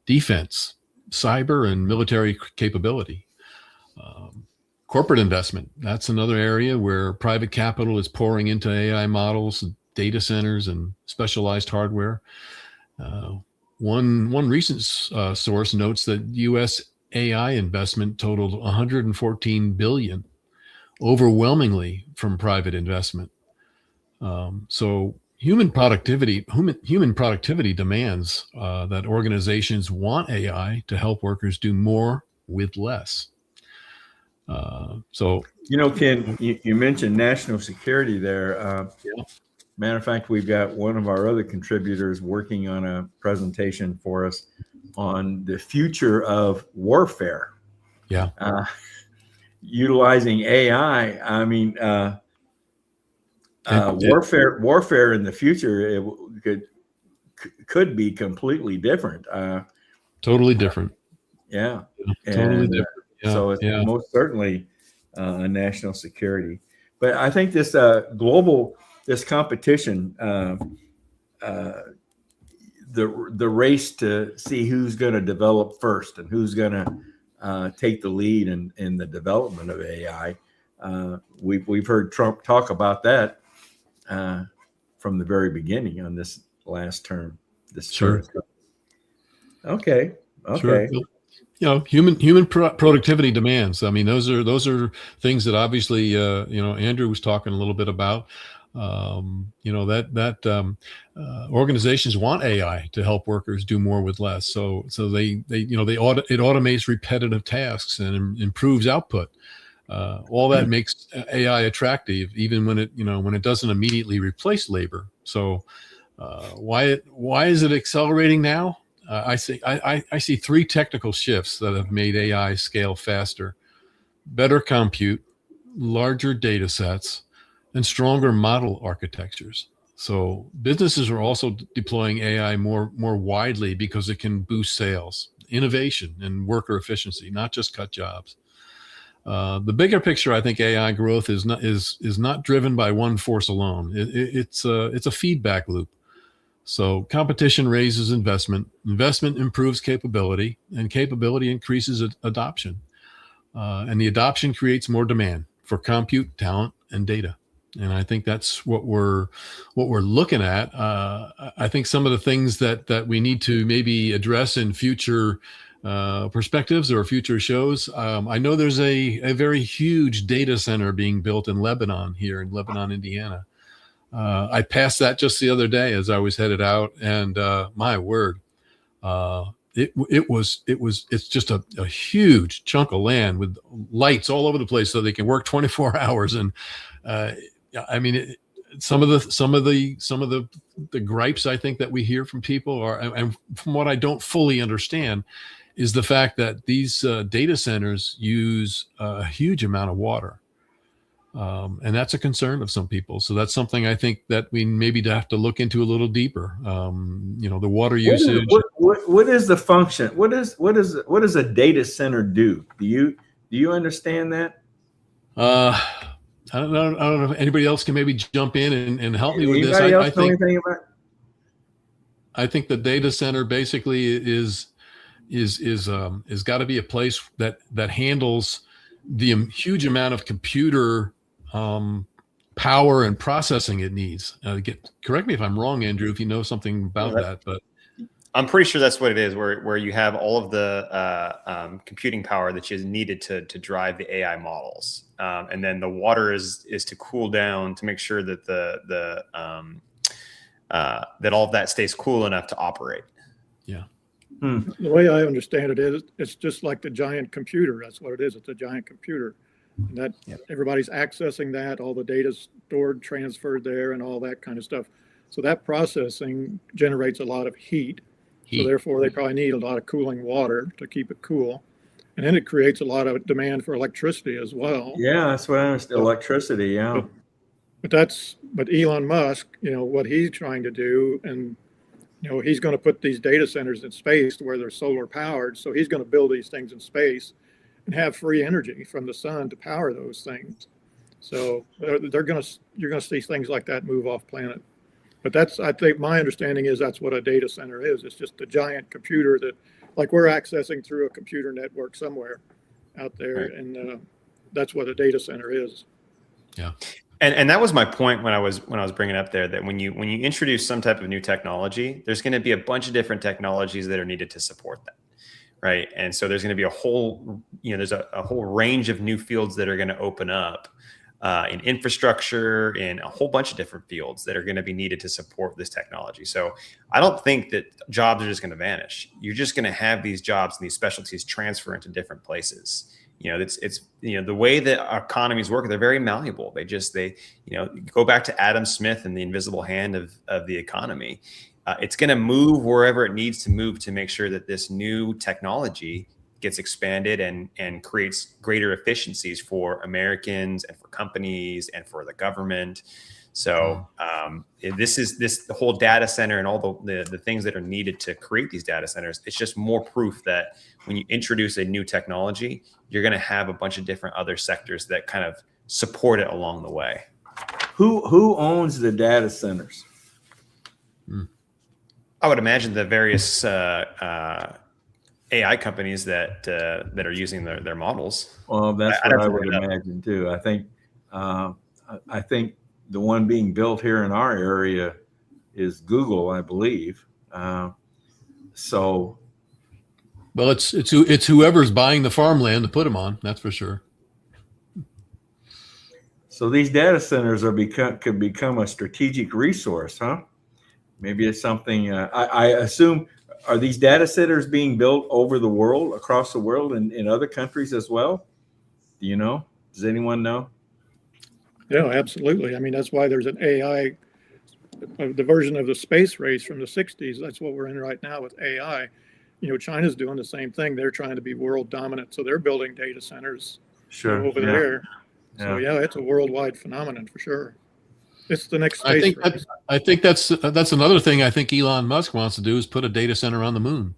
B: defense, cyber, and military capability. Corporate investment, that's another area where private capital is pouring into AI models, data centers, and specialized hardware. One recent source notes that U.S. AI investment totaled $114 billion, overwhelmingly from private investment. So human productivity demands that organizations want AI to help workers do more with less. So,
A: Ken, you mentioned national security there.
B: Yeah.
A: Matter of fact, we've got one of our other contributors working on a presentation for us on the future of warfare.
B: Yeah.
A: Utilizing AI. I mean, Warfare in the future could be completely different.
B: Totally different.
A: Yeah,
B: Totally
A: and
B: different. Yeah,
A: so it's
B: yeah.
A: most certainly a national security. But I think this this competition, the race to see who's going to develop first and who's going to take the lead in the development of AI. We've heard Trump talk about that from the very beginning on this last term.
B: Sure.
A: Okay.
B: Sure. Human productivity demands. I mean, those are things that obviously Andrew was talking a little bit about. Organizations want AI to help workers do more with less. So it automates repetitive tasks and improves output. All that makes AI attractive, even when it doesn't immediately replace labor. So why is it accelerating now? I see three technical shifts that have made AI scale faster: better compute, larger data sets, and stronger model architectures. So businesses are also deploying AI more widely because it can boost sales, innovation, and worker efficiency, not just cut jobs. The bigger picture, I think AI growth is not driven by one force alone. It's a feedback loop. So competition raises investment improves capability, and capability increases adoption. And the adoption creates more demand for compute, talent, and data. And I think that's what we're looking at. I think some of the things that we need to maybe address in future perspectives or future shows. I know there's a very huge data center being built in Lebanon, here in Lebanon, Indiana. I passed that just the other day as I was headed out, and my word, it's just a huge chunk of land with lights all over the place, so they can work 24 hours. And I mean, some of the gripes I think that we hear from people are, and from what I don't fully understand, is the fact that these data centers use a huge amount of water. And that's a concern of some people. So that's something I think that we maybe have to look into a little deeper. The water usage.
A: What is the function? What does a data center do? Do you understand that?
B: I don't know if anybody else can maybe jump in and help me with this.
A: Anybody else know anything about it?
B: I think the data center basically is got to be a place that handles the huge amount of computer power and processing it needs. Correct me if I'm wrong, Andrew, if you know something about that, but
D: I'm pretty sure that's what it is, where you have all of the computing power that is needed to drive the AI models, and then the water is to cool down to make sure that that all of that stays cool enough to operate.
B: Yeah.
F: The way I understand it is, it's just like the giant computer. That's what it is. It's a giant computer. And that everybody's accessing that, all the data's stored, transferred there, and all that kind of stuff. So that processing generates a lot of heat. So therefore, they probably need a lot of cooling water to keep it cool. And then it creates a lot of demand for electricity as well.
A: Yeah, that's what I understand. Electricity, yeah.
F: But Elon Musk, what he's trying to do, and he's going to put these data centers in space where they're solar powered. So he's going to build these things in space and have free energy from the sun to power those things. So you're going to see things like that move off planet. But I think my understanding is that's what a data center is. It's just a giant computer that, like, we're accessing through a computer network somewhere out there. Right. And that's what a data center is.
B: Yeah.
D: And that was my point when I was bringing up there, that when you introduce some type of new technology, there's going to be a bunch of different technologies that are needed to support that, right? And so there's going to be a whole range of new fields that are going to open up in infrastructure, in a whole bunch of different fields that are going to be needed to support this technology. So I don't think that jobs are just going to vanish. You're just going to have these jobs and these specialties transfer into different places. It's the way that our economies work, they're very malleable. They go back to Adam Smith and the invisible hand of the economy. It's going to move wherever it needs to move to make sure that this new technology gets expanded and creates greater efficiencies for Americans and for companies and for the government. So the whole data center and all the things that are needed to create these data centers, it's just more proof that when you introduce a new technology, you're going to have a bunch of different other sectors that kind of support it along the way.
A: Who owns the data centers?
D: I would imagine the various AI companies that are using their models.
A: Well, that's what I would imagine too. I think the one being built here in our area is Google, I believe. So,
B: well, it's whoever's buying the farmland to put them on. That's for sure.
A: So these data centers could become a strategic resource, huh? Maybe it's something. I assume, are these data centers being built over the world, across the world, and in other countries as well? Do you know? Does anyone know?
F: Yeah, absolutely. I mean, that's why there's an AI, the version of the space race from the 60s. That's what we're in right now with AI. China's doing the same thing. They're trying to be world dominant. So they're building data centers over there. So yeah, it's a worldwide phenomenon for sure. It's the next space race.
B: I think that's another thing I think Elon Musk wants to do is put a data center on the moon.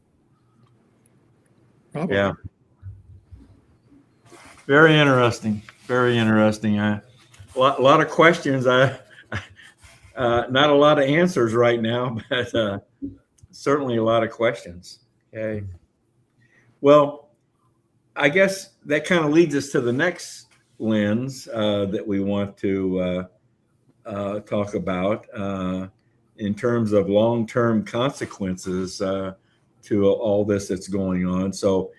F: Probably.
A: Yeah. Very interesting. Very interesting. A lot of questions. Not a lot of answers right now, but certainly a lot of questions. Okay. Well, I guess that kind of leads us to the next lens that we want to talk about in terms of long-term consequences to all this that's going on. So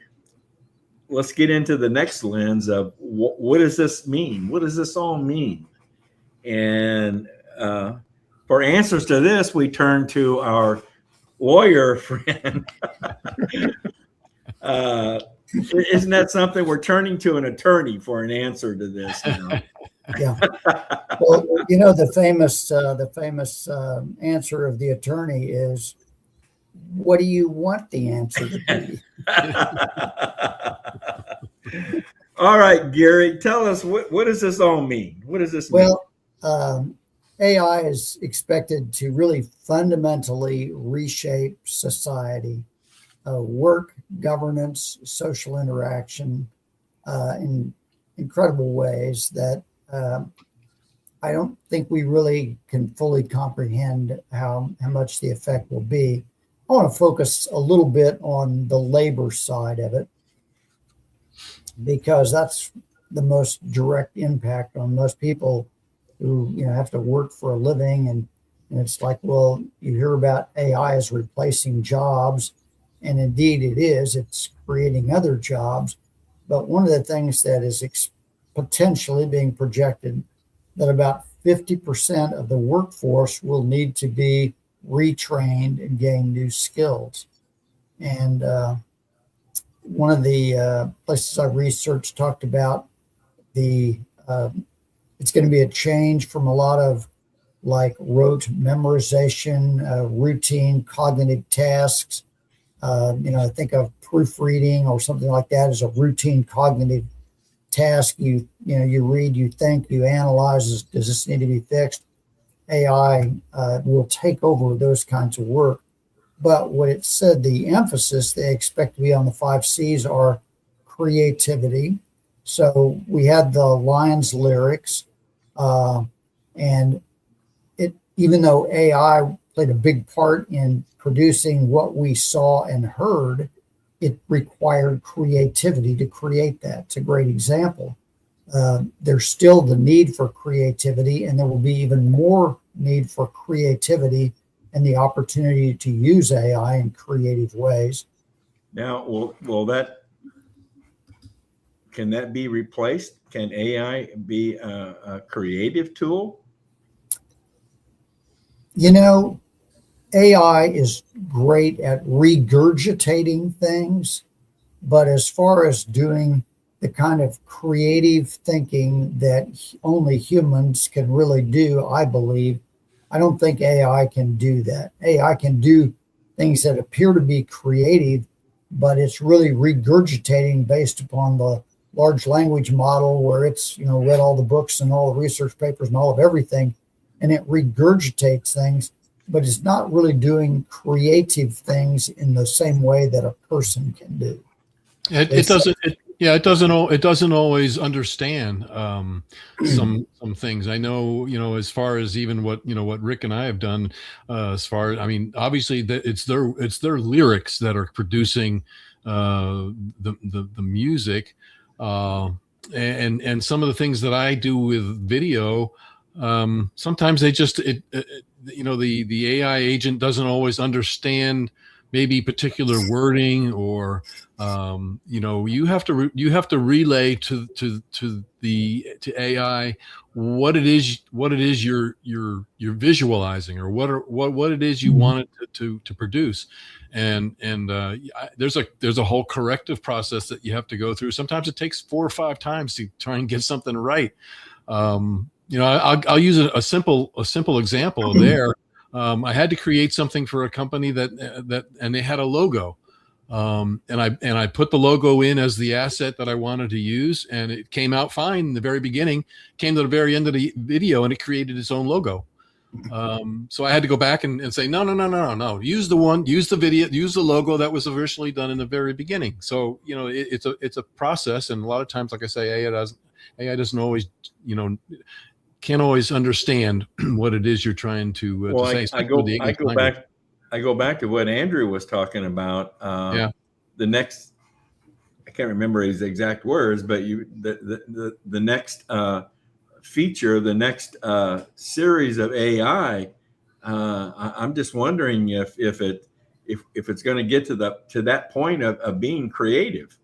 A: let's get into the next lens of what does this mean? What does this all mean? And for answers to this, we turn to our lawyer friend. Isn't that something? We're turning to an attorney for an answer to this.
E: Yeah. Well, the famous answer of the attorney is, what do you want the answer to be?
A: All right, Gary, tell us what does this all mean? What does this mean?
E: Well, AI is expected to really fundamentally reshape society, work, governance, social interaction in incredible ways that I don't think we really can fully comprehend how much the effect will be. I want to focus a little bit on the labor side of it, because that's the most direct impact on most people who have to work for a living. And it's like, well, you hear about AI as replacing jobs, and indeed it is. It's creating other jobs. But one of the things that is potentially being projected, that about 50% of the workforce will need to be retrained and gain new skills. And one of the places I researched talked about it's going to be a change from a lot of like rote memorization, routine cognitive tasks. I think of proofreading or something like that as a routine cognitive task. You read, you think, you analyze. Does this need to be fixed? AI will take over those kinds of work. But what it said, the emphasis they expect to be on the 5 C's are creativity. So we had the Lyons lyrics, and even though AI played a big part in producing what we saw and heard, it required creativity to create that. It's a great example. There's still the need for creativity, and there will be even more need for creativity and the opportunity to use AI in creative ways.
A: Now, can that be replaced? Can AI be a creative tool?
E: AI is great at regurgitating things, but as far as doing the kind of creative thinking that only humans can really do, I believe, I don't think AI can do that. AI can do things that appear to be creative, but it's really regurgitating based upon the large language model where it's, read all the books and all the research papers and all of everything, and it regurgitates things, but it's not really doing creative things in the same way that a person can do.
B: It doesn't always understand some things. I know, as far as even what Rick and I have done, obviously it's their lyrics that are producing the music, and some of the things that I do with video, sometimes the AI agent doesn't always understand maybe particular wording, or you have to relay to AI what it is you're visualizing, or what it is you want it to produce, and there's a whole corrective process that you have to go through. Sometimes it takes 4 or 5 times to try and get something right. I'll use a simple example there. I had to create something for a company and they had a logo. And I put the logo in as the asset that I wanted to use, and it came out fine in the very beginning, came to the very end of the video, and it created its own logo. So I had to go back and say, no, use the logo that was originally done in the very beginning. So, it's a process. And a lot of times, like I say, AI doesn't always, can't always understand what it is you're trying to say.
A: I go back to what Andrew was talking about. The next, I can't remember his exact words, but the next feature, the next series of AI. I'm just wondering if it's going to get to that point of being creative,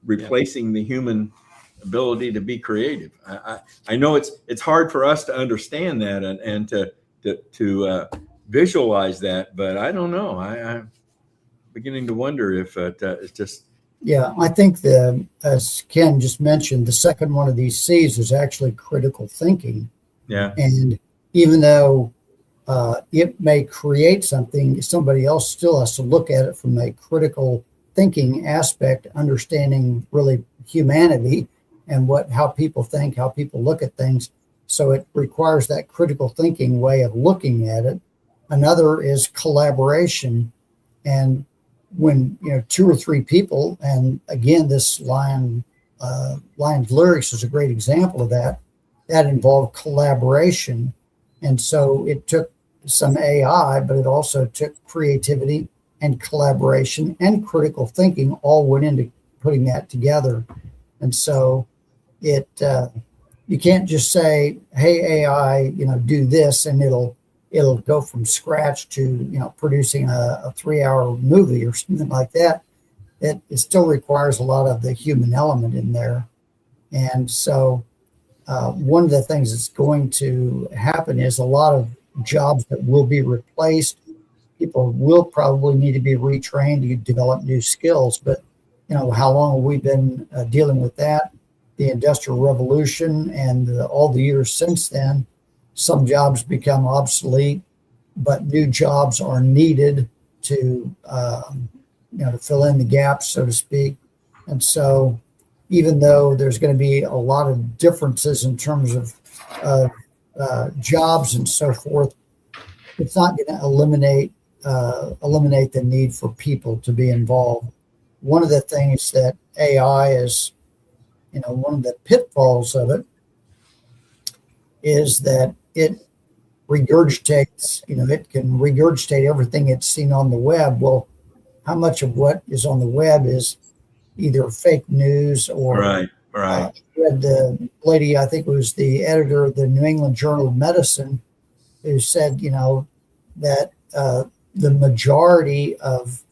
A: replacing the human ability to be creative. I know it's hard for us to understand that and to visualize that, but I don't know. I'm beginning to wonder if it's just.
E: Yeah, I think as Ken just mentioned, the second one of these C's is actually critical thinking.
A: Yeah.
E: And even though it may create something, somebody else still has to look at it from a critical thinking aspect, understanding really humanity and how people think, how people look at things. So it requires that critical thinking way of looking at it. Another is collaboration. And when 2 or 3 people, and again, this Lion's lyrics is a great example of that involved collaboration. And so it took some AI, but it also took creativity and collaboration and critical thinking all went into putting that together. And so you can't just say, hey, AI, do this, and it'll go from scratch to, producing a 3-hour movie or something like that. It still requires a lot of the human element in there. And so one of the things that's going to happen is a lot of jobs that will be replaced. People will probably need to be retrained to develop new skills. But, how long have we been dealing with that? The Industrial Revolution and all the years since then, some jobs become obsolete, but new jobs are needed to fill in the gaps, so to speak. And so even though there's going to be a lot of differences in terms of jobs and so forth, it's not going to eliminate the need for people to be involved. One of the things that AI is, one of the pitfalls of it is that it regurgitates, it can regurgitate everything it's seen on the web. Well, how much of what is on the web is either fake news or
A: right.
E: I read the lady, I think it was the editor of the New England Journal of Medicine, who said, that the majority of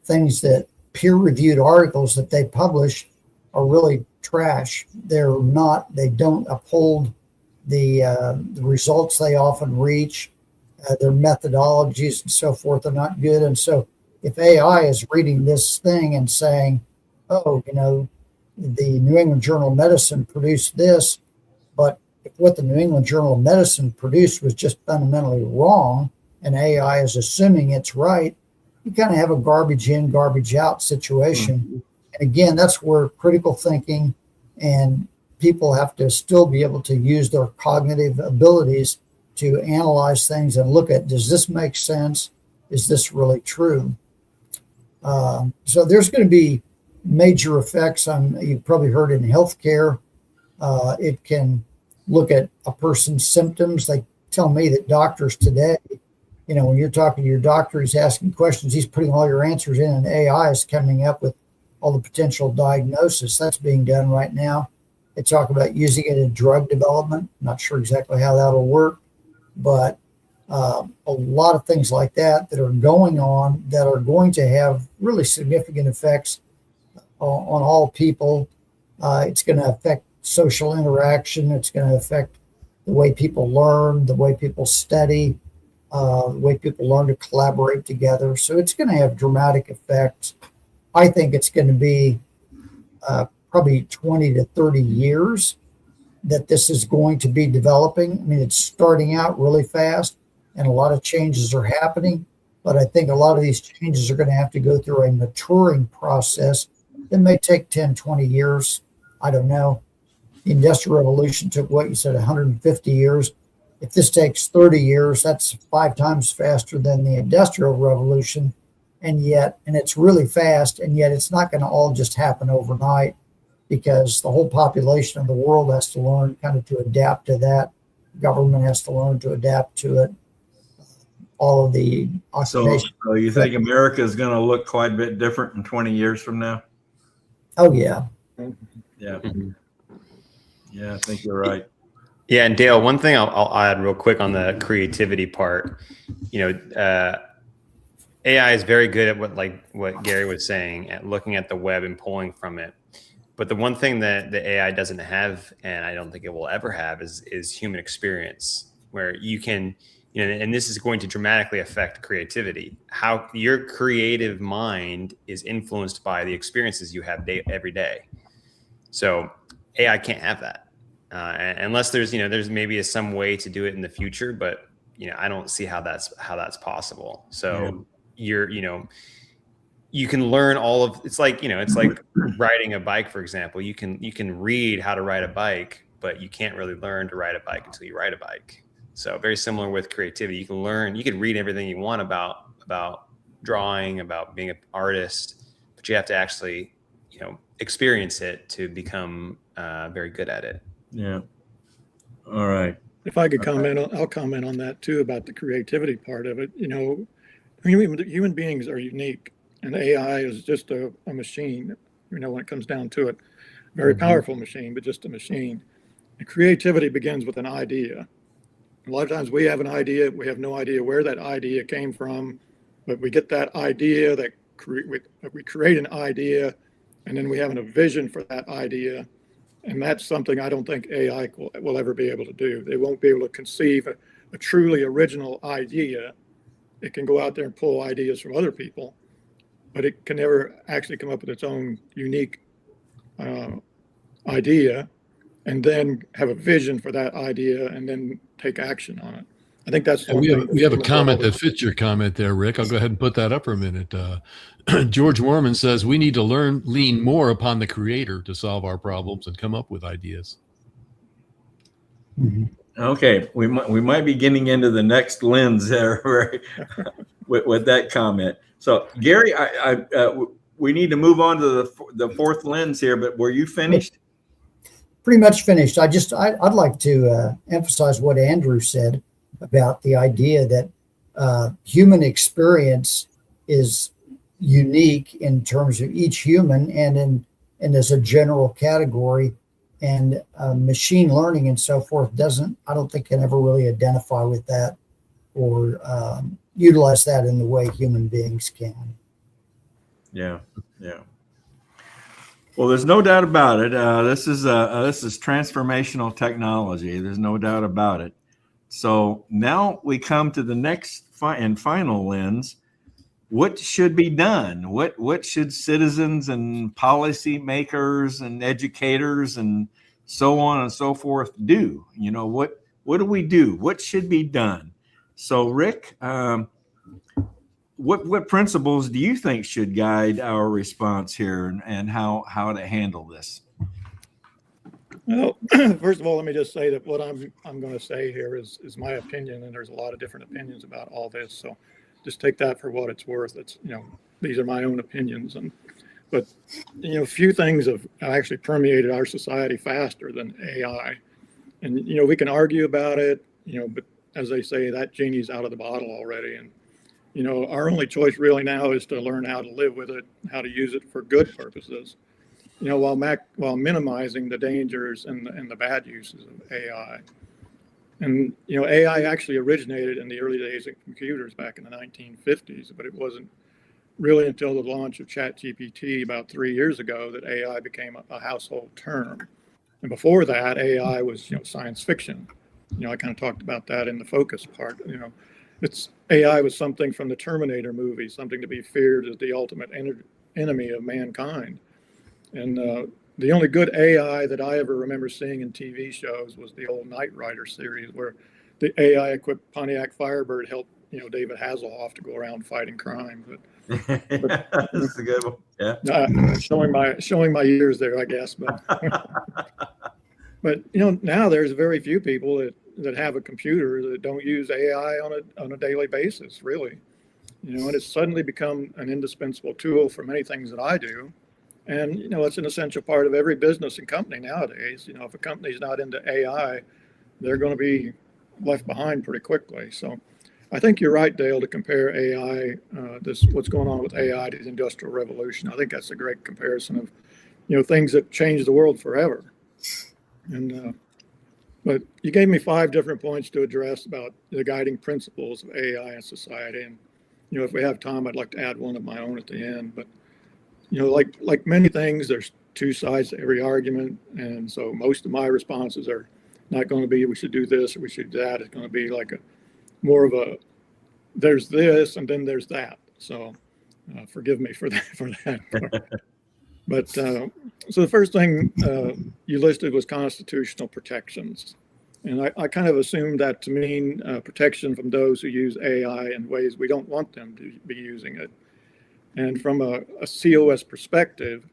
E: things that peer-reviewed articles that they publish are really trash. They don't uphold the results they often reach. Their methodologies and so forth are not good. And so if AI is reading this thing and saying, oh, the New England Journal of Medicine produced this, but if what the New England Journal of Medicine produced was just fundamentally wrong, and AI is assuming it's right, you kind of have a garbage in, garbage out situation. And again, that's where critical thinking and people have to still be able to use their cognitive abilities to analyze things and look at, does this make sense? Is this really true? So there's going to be major effects on, you've probably heard in healthcare. It can look at a person's symptoms. They tell me that doctors today, when you're talking to your doctor, he's asking questions, he's putting all your answers in, and AI is coming up with all the potential diagnosis. That's being done right now. They talk about using it in drug development. Not sure exactly how that'll work, but a lot of things like that are going on that are going to have really significant effects on all people. It's going to affect social interaction. It's going to affect the way people learn, the way people study, the way people learn to collaborate together. So it's going to have dramatic effects. I think it's going to be probably 20 to 30 years that this is going to be developing. I mean, it's starting out really fast and a lot of changes are happening, but I think a lot of these changes are going to have to go through a maturing process that may take 10, 20 years. I don't know. The Industrial Revolution took, what you said, 150 years. If this takes 30 years, that's 5 times faster than the Industrial Revolution. And it's really fast, and yet it's not going to all just happen overnight, because the whole population of the world has to learn kind of to adapt to that. Government has to learn to adapt to it. All of the occupation.
A: So you think America is going to look quite a bit different in 20 years from now?
E: Oh, yeah.
A: Yeah. Yeah, I think you're right.
D: Yeah, and Dale, one thing I'll add real quick on the creativity part. AI is very good at what Gary was saying, at looking at the web and pulling from it. But the one thing that the AI doesn't have, and I don't think it will ever have, is human experience, where you can, and this is going to dramatically affect creativity. How your creative mind is influenced by the experiences you have every day. So AI can't have that unless there's maybe some way to do it in the future, but I don't see how that's possible. So you can learn all of, it's like riding a bike, for example. You can read how to ride a bike, but you can't really learn to ride a bike until you ride a bike. So very similar with creativity. You can read everything you want about drawing, about being an artist, but you have to actually, experience it to become very good at it.
A: Yeah. All right.
F: If I could comment, I'll comment on that too, about the creativity part of it. Human beings are unique, and AI is just a machine, when it comes down to it. Very powerful machine, but just a machine. And creativity begins with an idea. A lot of times we have an idea, we have no idea where that idea came from, but we get that idea, we create an idea, and then we have a vision for that idea. And that's something I don't think AI will ever be able to do. They won't be able to conceive a truly original idea. It can go out there and pull ideas from other people, but it can never actually come up with its own unique idea, and then have a vision for that idea and then take action on it. I think that's
B: we have a comment that fits your comment there, Rick. I'll go ahead and put that up for a minute. George Warman says we need to lean more upon the creator to solve our problems and come up with ideas.
A: Okay, we might be getting into the next lens there, right? with that comment. So Gary, we need to move on to the fourth lens here, but were you finished?
E: Pretty much finished. I'd like to emphasize what Andrew said about the idea that human experience is unique in terms of each human and as a general category, and machine learning and so forth I don't think can ever really identify with that or utilize that in the way human beings can. Yeah.
A: Well, there's no doubt about it. This is transformational technology. There's no doubt about it. So now we come to the next and final lens. What should be done? What should citizens and policy makers and educators and so on and so forth do? What do we do? What should be done? So Rick, what principles do you think should guide our response here, and how to handle this?
F: Well, first of all, let me just say that what I'm going to say here is my opinion, and there's a lot of different opinions about all this. So just take that for what it's worth. It's, these are my own opinions, but few things have actually permeated our society faster than AI. And we can argue about it, but as they say, that genie's out of the bottle already. And our only choice really now is to learn how to live with it, how to use it for good purposes, while minimizing the dangers and the bad uses of AI. And AI actually originated in the early days of computers back in the 1950s, but it wasn't really until the launch of ChatGPT about 3 years ago that AI became a household term. And before that, AI was science fiction. I kind of talked about that in the focus part. AI was something from the Terminator movie, something to be feared as the ultimate enemy of mankind. And the only good AI that I ever remember seeing in TV shows was the old Knight Rider series, where the AI-equipped Pontiac Firebird helped David Hasselhoff to go around fighting crime. But
A: that's a good one. Yeah,
F: showing my years there, I guess. But but now there's very few people that have a computer that don't use AI on a daily basis, really. And it's suddenly become an indispensable tool for many things that I do. And, it's an essential part of every business and company nowadays. If a company's not into AI, they're going to be left behind pretty quickly. So I think you're right, Dale, to compare AI, what's going on with AI to the Industrial Revolution. I think that's a great comparison of, things that changed the world forever. And but you gave me 5 different points to address about the guiding principles of AI in society. And, if we have time, I'd like to add one of my own at the end. But like many things, there's 2 sides to every argument. And so most of my responses are not going to be, we should do this or we should do that. It's going to be like more of a, there's this and then there's that. So forgive me for that. But so the first thing you listed was constitutional protections. And I kind of assumed that to mean protection from those who use AI in ways we don't want them to be using it. And from a COS perspective,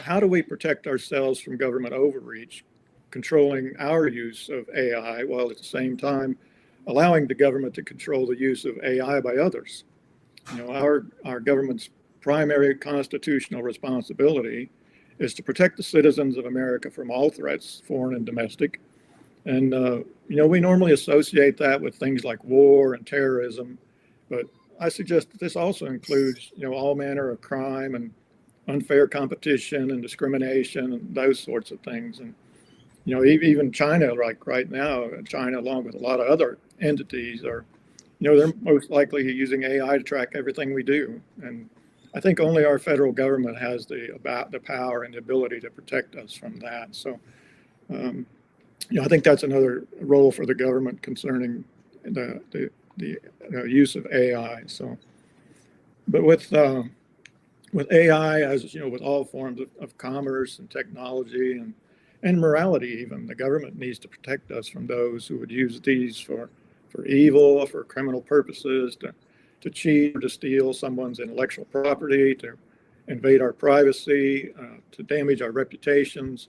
F: how do we protect ourselves from government overreach, controlling our use of AI while at the same time allowing the government to control the use of AI by others? Our government's primary constitutional responsibility is to protect the citizens of America from all threats, foreign and domestic. And, we normally associate that with things like war and terrorism, but I suggest that this also includes, all manner of crime and unfair competition and discrimination and those sorts of things. And, even China, like right now, China, along with a lot of other entities, are, they're most likely using AI to track everything we do. And I think only our federal government has the power and the ability to protect us from that. So, I think that's another role for the government concerning the use of AI. So, but with AI, as with all forms of commerce and technology and morality, even the government needs to protect us from those who would use these for evil, for criminal purposes, to cheat or to steal someone's intellectual property, to invade our privacy, to damage our reputations,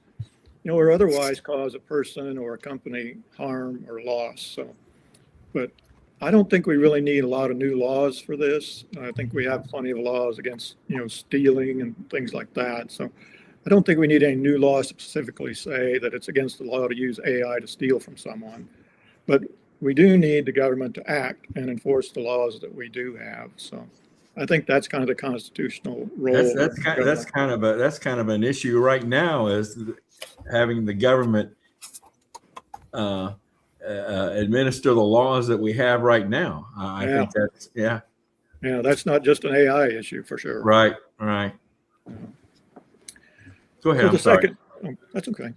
F: or otherwise cause a person or a company harm or loss. So, but I don't think we really need a lot of new laws for this. I think we have plenty of laws against, stealing and things like that. So I don't think we need any new laws to specifically say that it's against the law to use AI to steal from someone. But we do need the government to act and enforce the laws that we do have. So I think that's kind of the constitutional role.
A: That's kind of an issue right now, is having the government administer the laws that we have right now. I think that's
F: that's not just an AI issue for sure.
A: Right. Go ahead.
F: So that's okay.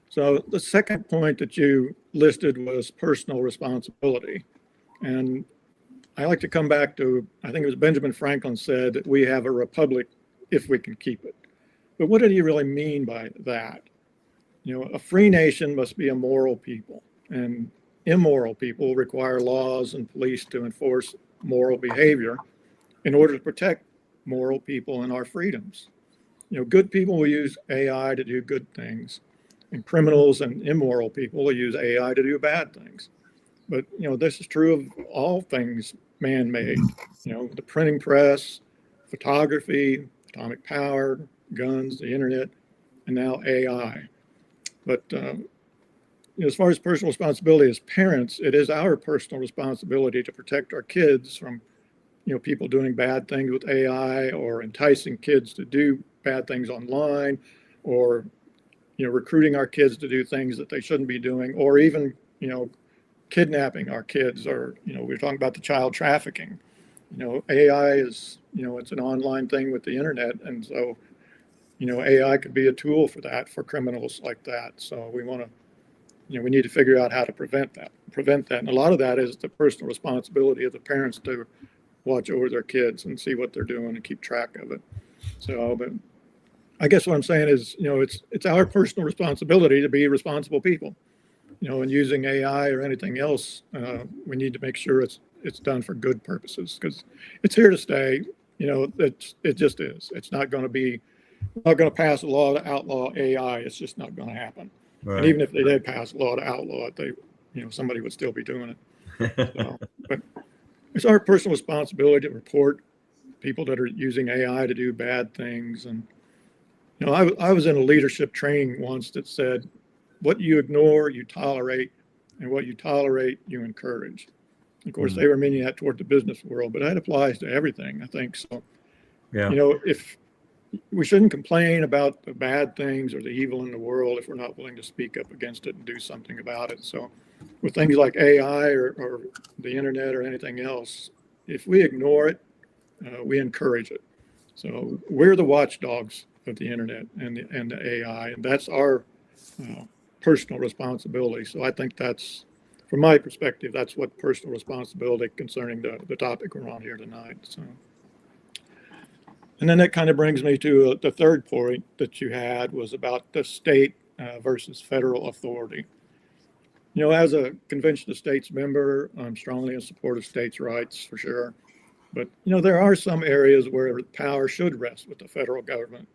F: So the second point that you listed was personal responsibility. And I like to come back to, I think it was Benjamin Franklin said that we have a republic if we can keep it. But what did he really mean by that? A free nation must be a moral people, and immoral people require laws and police to enforce moral behavior. in order to protect moral people and our freedoms. Good people will use AI to do good things, and criminals and immoral people will use AI to do bad things. But, this is true of all things man-made, the printing press, photography, atomic power, guns, the internet, and now AI. But as far as personal responsibility as parents, it is our personal responsibility to protect our kids from, people doing bad things with AI or enticing kids to do bad things online, or, recruiting our kids to do things that they shouldn't be doing, or even, kidnapping our kids, or, we're talking about the child trafficking. AI is, it's an online thing with the internet. And so, AI could be a tool for that, for criminals like that. So we want to, we need to figure out how to prevent that. And a lot of that is the personal responsibility of the parents to watch over their kids and see what they're doing and keep track of it. So, but I guess what I'm saying is, it's our personal responsibility to be responsible people, and using AI or anything else, we need to make sure it's done for good purposes, because it's here to stay. It just is. It's not going to pass a law to outlaw AI. It's just not going to happen. Right. And even if they did pass a law to outlaw it, somebody would still be doing it. So, but it's our personal responsibility to report people that are using AI to do bad things. And, I was in a leadership training once that said, what you ignore, you tolerate, and what you tolerate, you encourage. Of course, they were meaning that toward the business world, but that applies to everything, I think. So,
A: yeah.
F: If we shouldn't complain about the bad things or the evil in the world if we're not willing to speak up against it and do something about it. So with things like AI or the internet or anything else, if we ignore it, we encourage it. So we're the watchdogs of the internet and the AI, and that's our personal responsibility. So I think that's, from my perspective, that's what personal responsibility concerning the topic we're on here tonight. So, and then that kind of brings me to the third point that you had, was about the state versus federal authority. As a Convention of States member, I'm strongly in support of states' rights for sure. But, there are some areas where power should rest with the federal government.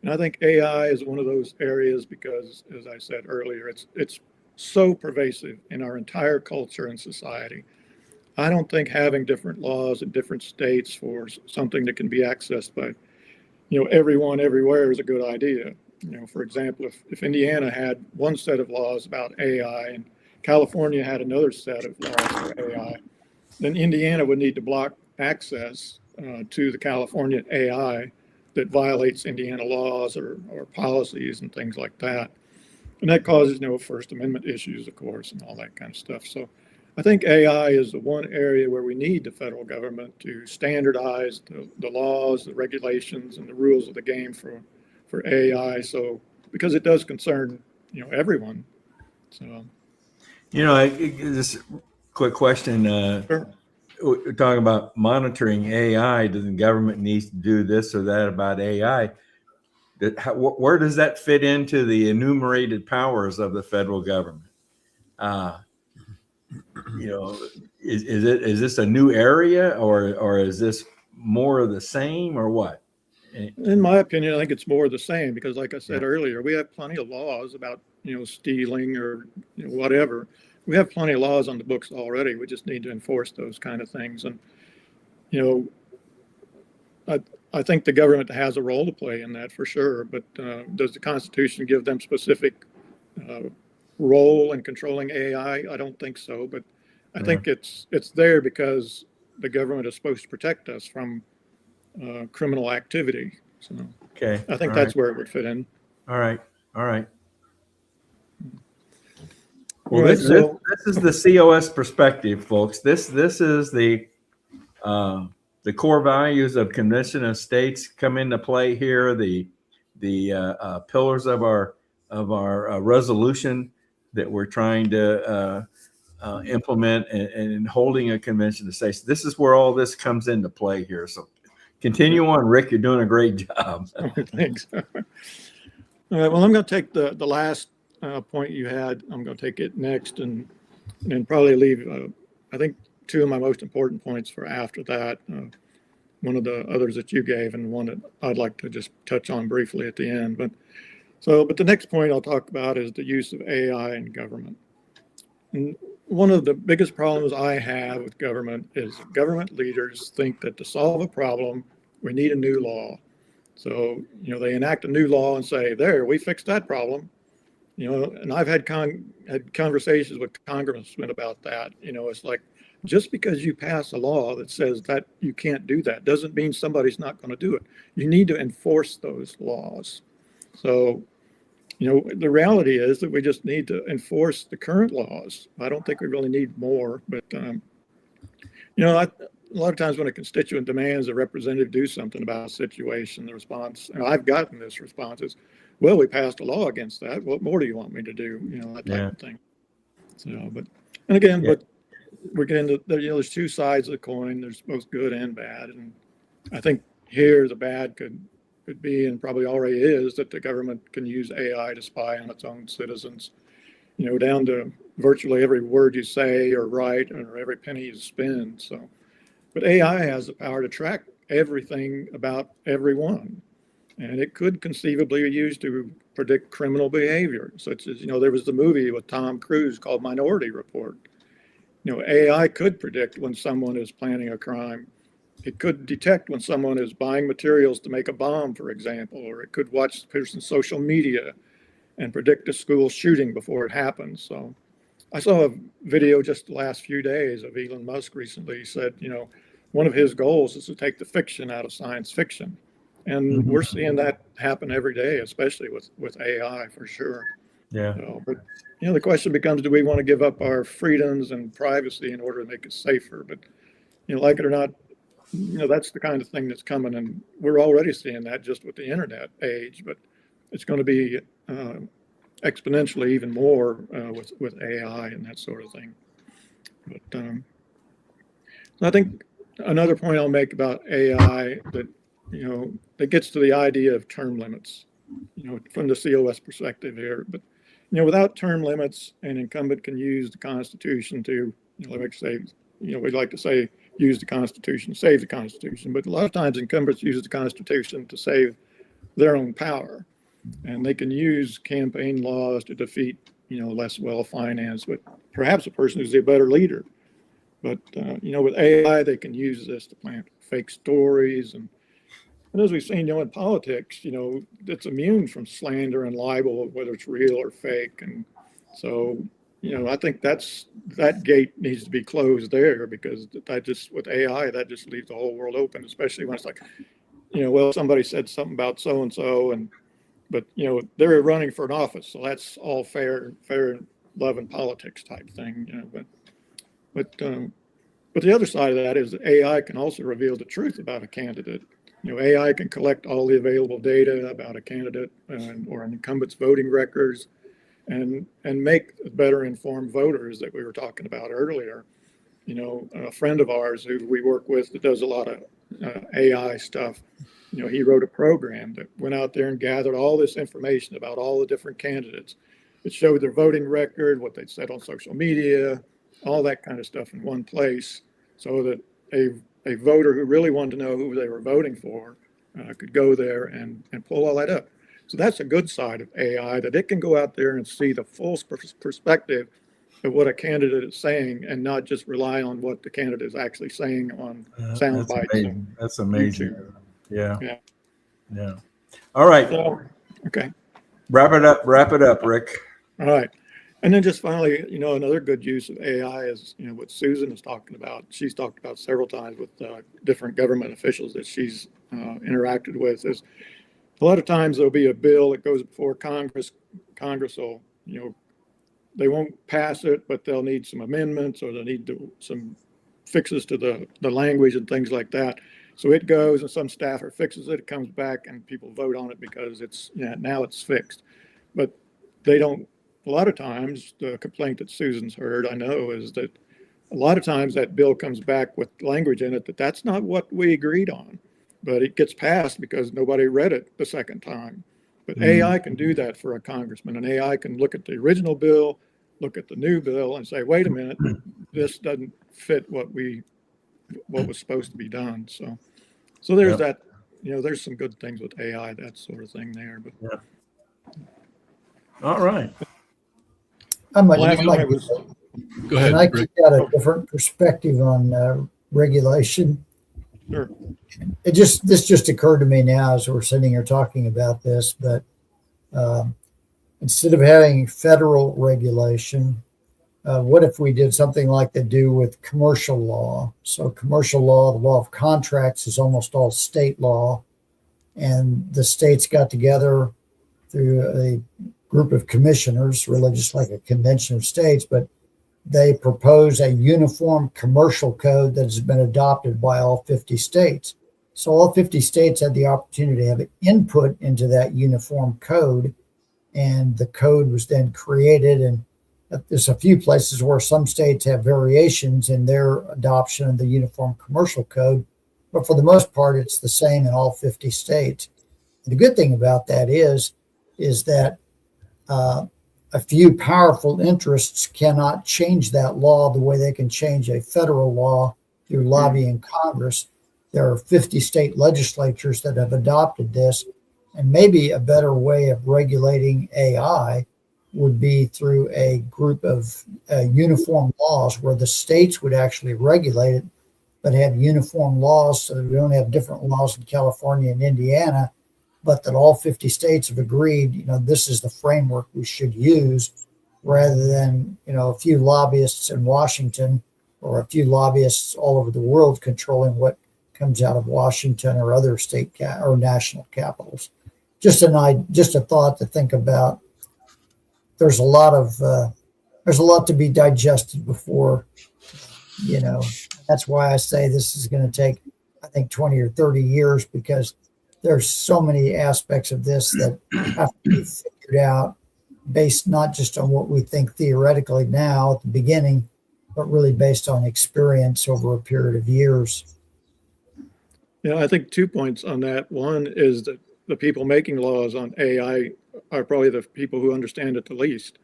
F: And I think AI is one of those areas because, as I said earlier, it's so pervasive in our entire culture and society. I don't think having different laws in different states for something that can be accessed by, everyone everywhere is a good idea. For example, if Indiana had one set of laws about AI and California had another set of laws for AI, then Indiana would need to block access to the California AI that violates Indiana laws or policies and things like that. And that causes First Amendment issues, of course, and all that kind of stuff. So I think AI is the one area where we need the federal government to standardize the laws, the regulations, and the rules of the game for AI. So because it does concern everyone. So
A: this quick question.
F: Sure.
A: We're talking about monitoring AI. Does the government need to do this or that about AI? Where does that fit into the enumerated powers of the federal government? Is this a new area, or is this more of the same, or what?
F: In my opinion, I think it's more of the same, because like I said earlier, we have plenty of laws about, stealing or whatever. We have plenty of laws on the books already. We just need to enforce those kind of things. And, I think the government has a role to play in that for sure. But does the Constitution give them specific role in controlling AI? I don't think so. But I think it's there because the government is supposed to protect us from criminal activity. So
A: okay,
F: I think that's where it would fit in.
A: All right. Well, this is the COS perspective, folks. This is the core values of Convention of States come into play here. The pillars of our resolution that we're trying to implement and holding a Convention of States. This is where all this comes into play here. So continue on, Rick. You're doing a great job.
F: Thanks. All right. Well, I'm going to take the last point you had. I'm going to take it next and probably leave, I think, two of my most important points for after that. one of the others that you gave, and one that I'd like to just touch on briefly at the end. But the next point I'll talk about is the use of AI in government. And one of the biggest problems I have with government is government leaders think that to solve a problem, we need a new law. So, they enact a new law and say, there, we fixed that problem. And I've had conversations with congressmen about that. It's like, just because you pass a law that says that you can't do that doesn't mean somebody's not going to do it. You need to enforce those laws. So, the reality is that we just need to enforce the current laws. I don't think we really need more, but, a lot of times when a constituent demands a representative do something about a situation, the response, and I've gotten this response is, well, we passed a law against that. What more do you want me to do? That type of thing. So, but we're getting to, there's two sides of the coin. There's both good and bad. And I think here the bad could be, and probably already is, that the government can use AI to spy on its own citizens, down to virtually every word you say or write or every penny you spend. So, but AI has the power to track everything about everyone. And it could conceivably be used to predict criminal behavior, such as, there was the movie with Tom Cruise called Minority Report. AI could predict when someone is planning a crime. It could detect when someone is buying materials to make a bomb, for example, or it could watch the person's social media and predict a school shooting before it happens. So I saw a video just the last few days of Elon Musk recently. He said, one of his goals is to take the fiction out of science fiction. And we're seeing that happen every day, especially with AI for sure.
A: Yeah.
F: So, but the question becomes, do we want to give up our freedoms and privacy in order to make it safer? But like it or not, that's the kind of thing that's coming, and we're already seeing that just with the internet age. But it's going to be exponentially even more with AI and that sort of thing. But I think another point I'll make about AI that that gets to the idea of term limits, from the COS perspective here. But without term limits, an incumbent can use the Constitution to, like say, we'd like to say, use the Constitution, save the Constitution. But a lot of times incumbents use the Constitution to save their own power. And they can use campaign laws to defeat, less well-financed, but perhaps a person who's a better leader. But, with AI, they can use this to plant fake stories. And as we've seen, in politics, it's immune from slander and libel, whether it's real or fake. And so, I think that gate needs to be closed there, because that just, with AI, that just leaves the whole world open, especially when it's like, well, somebody said something about so-and-so, but they're running for an office. So that's all fair love and politics type thing, but the other side of that is that AI can also reveal the truth about a candidate. AI can collect all the available data about a candidate or an incumbent's voting records and make better informed voters that we were talking about earlier. A friend of ours who we work with that does a lot of AI stuff, he wrote a program that went out there and gathered all this information about all the different candidates. It showed their voting record, what they'd said on social media, all that kind of stuff in one place, so that a voter who really wanted to know who they were voting for could go there and pull all that up. So that's a good side of AI, that it can go out there and see the full perspective of what a candidate is saying, and not just rely on what the candidate is actually saying on sound bites.
A: That's amazing.
F: Yeah.
A: All right.
F: So, okay.
A: Wrap it up, Rick.
F: All right. And then just finally, another good use of AI is, what Susan is talking about. She's talked about several times with different government officials that she's interacted with. Is a lot of times there'll be a bill that goes before Congress. Congress will, they won't pass it, but they'll need some amendments, or they'll need some fixes to the language and things like that. So it goes, and some staffer fixes it. It comes back, and people vote on it because it's now it's fixed. But they don't. A lot of times, the complaint that Susan's heard, I know, is that a lot of times that bill comes back with language in it that's not what we agreed on, but it gets passed because nobody read it the second time. But AI can do that for a congressman, and AI can look at the original bill, look at the new bill, and say, wait a minute, this doesn't fit what was supposed to be done. So So there's
A: Yep.
F: that, there's some good things with AI, that sort of thing there. But
A: All right.
E: I might,
F: last
E: might-
F: one I was,
B: Go ahead,
E: can I
B: Rick.
E: kick out a different perspective on regulation?
F: sure.
E: This just occurred to me now as we're sitting here talking about this, but instead of having federal regulation, what if we did something like they do with commercial law? So commercial law, the law of contracts is almost all state law, and the states got together through a group of commissioners, really just like a convention of states, but they propose a uniform commercial code that has been adopted by all 50 states. So all 50 states had the opportunity to have input into that uniform code, and the code was then created. And there's a few places where some states have variations in their adoption of the uniform commercial code, but for the most part, it's the same in all 50 states. And the good thing about that is that a few powerful interests cannot change that law the way they can change a federal law through lobbying Congress. There are 50 state legislatures that have adopted this, and maybe a better way of regulating AI would be through a group of uniform laws where the states would actually regulate it, but have uniform laws so that we don't have different laws in California and Indiana, but that all 50 states have agreed, this is the framework we should use, rather than, a few lobbyists in Washington or a few lobbyists all over the world controlling what comes out of Washington or other state or national capitals. Just a thought to think about. There's a lot to be digested before, that's why I say this is going to take, I think, 20 or 30 years, because there's so many aspects of this that have to be figured out based not just on what we think theoretically now at the beginning, but really based on experience over a period of years.
F: I think 2 points on that. One is that the people making laws on AI are probably the people who understand it the least.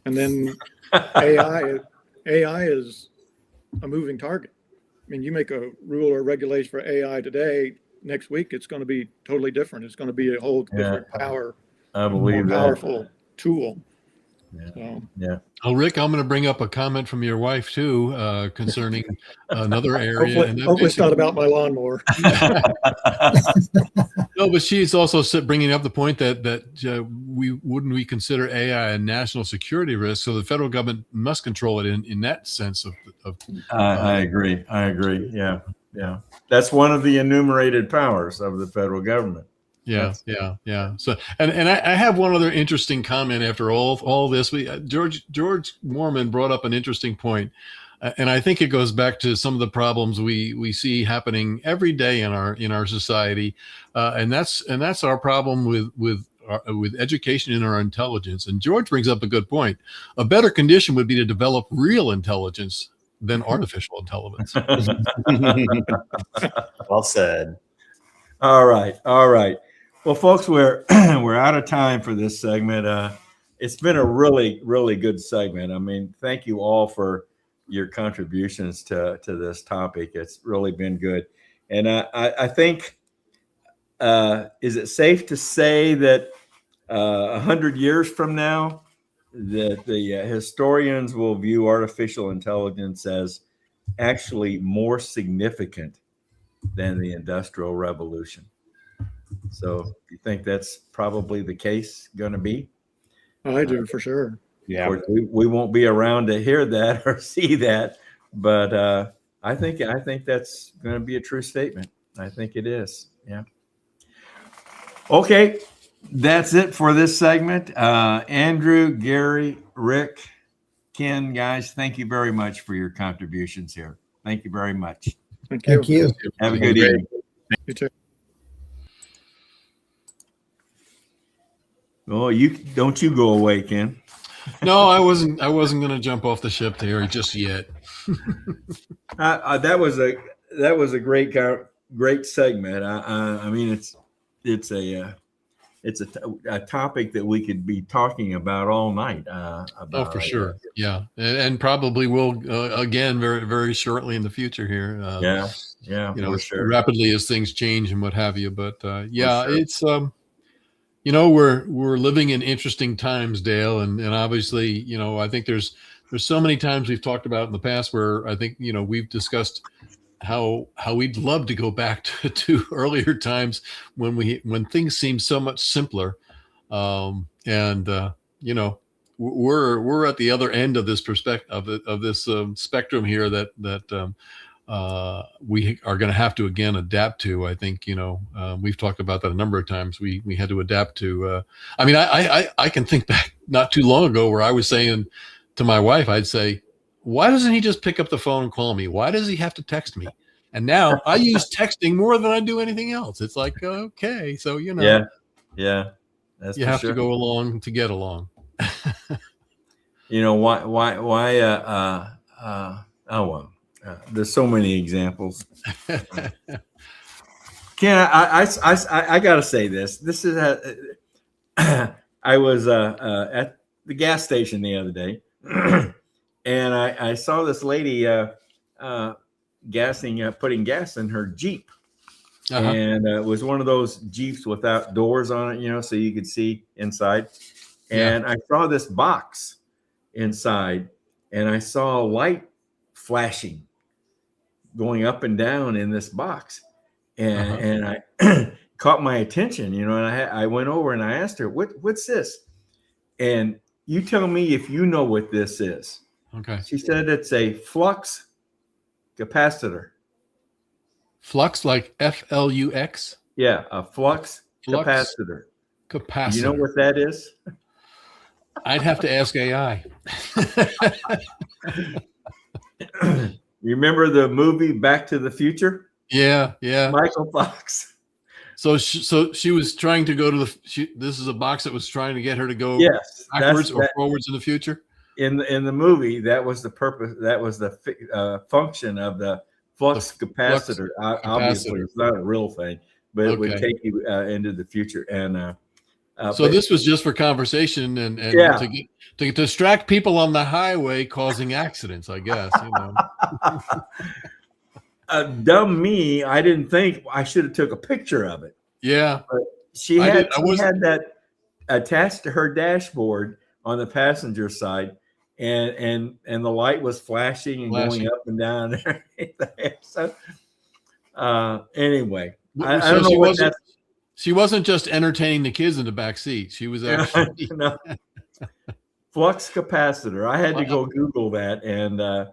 F: And then AI is a moving target. I mean, you make a rule or regulation for AI today, next week it's going to be totally different. It's going to be a whole different
A: I believe
F: more
A: that.
F: powerful tool.
A: Yeah.
F: So,
A: Yeah.
B: Oh, Rick, I'm going to bring up a comment from your wife too, concerning another area.
F: hopefully it's not about my lawnmower.
B: No, but she's also bringing up the point that we consider AI a national security risk, so the federal government must control it in that sense of
A: I agree. Yeah. That's one of the enumerated powers of the federal government.
B: Yeah. So, and I have one other interesting comment after all this. George Mormon brought up an interesting point, and I think it goes back to some of the problems we see happening every day in our society, and that's our problem with education and our intelligence. And George brings up a good point. A better condition would be to develop real intelligence than artificial intelligence.
D: Well said.
A: All right. Well, folks, we're out of time for this segment. It's been a really, really good segment. I mean, thank you all for your contributions to this topic. It's really been good. And I think, is it safe to say that 100 years from now, that the historians will view artificial intelligence as actually more significant than the Industrial Revolution? So you think that's probably the case going to be?
F: I do, for sure.
D: Yeah.
A: Of course, we won't be around to hear that or see that, but I think that's going to be a true statement. I think it is. Yeah. Okay, that's it for this segment. Andrew, Gary, Rick, Ken, guys, thank you very much for your contributions here. Thank you very much.
F: Thank you.
E: Thank you.
A: Have a good evening.
F: You too.
A: Oh, you go away, Ken.
B: No, I wasn't going to jump off the ship there just yet.
A: That was a great segment. I mean, it's a topic that we could be talking about all night.
B: Oh, for sure. Yeah. And probably will again, very, very shortly in the future here.
A: Yeah.
B: For
A: sure.
B: Rapidly as things change and what have you. But yeah,
A: sure.
B: it's, we're living in interesting times, Dale. And obviously, I think there's so many times we've talked about in the past where I think, we've discussed how we'd love to go back to earlier times when things seemed so much simpler. We're at the other end of this perspective of this spectrum here that we are going to have to again adapt to. I think we've talked about that a number of times. We had to adapt to. I can think back not too long ago where I was saying to my wife, I'd say, "Why doesn't he just pick up the phone and call me? Why does he have to text me?" And now I use texting more than I do anything else. It's like, okay, so
A: Yeah. That's
B: you have to go along to get along.
A: There's so many examples. I gotta say this. This is I was at the gas station the other day, and I saw this lady putting gas in her Jeep.
B: Uh-huh.
A: And it was one of those Jeeps without doors on it, so you could see inside. And I saw this box inside, and I saw a light flashing, going up and down in this box, and I caught my attention, and I went over and I asked her, "What's this?" And you tell me if you know what this is.
B: Okay.
A: She said it's a flux capacitor.
B: Flux, like Flux?
A: Yeah, a flux capacitor.
B: Capacitor.
A: You know what that is?
B: I'd have to ask AI.
A: You remember the movie Back to the Future?
B: Yeah.
A: Michael Fox.
B: So she was trying to go to this is a box that was trying to get her to go backwards or forwards in the future.
A: In the movie, that was the purpose. That was the function of the flux capacitor. Obviously, it's not a real thing, but it would take you into the future. And
B: so this was just for conversation and to distract people on the highway causing accidents, I guess.
A: Dumb me, I didn't think I should have took a picture of it.
B: Yeah,
A: but she had that attached to her dashboard on the passenger side, and the light was flashing and going up and down. So anyway, I don't know what that's.
B: She wasn't just entertaining the kids in the back seat. She was actually
A: flux capacitor. I had to go Google that, and
B: I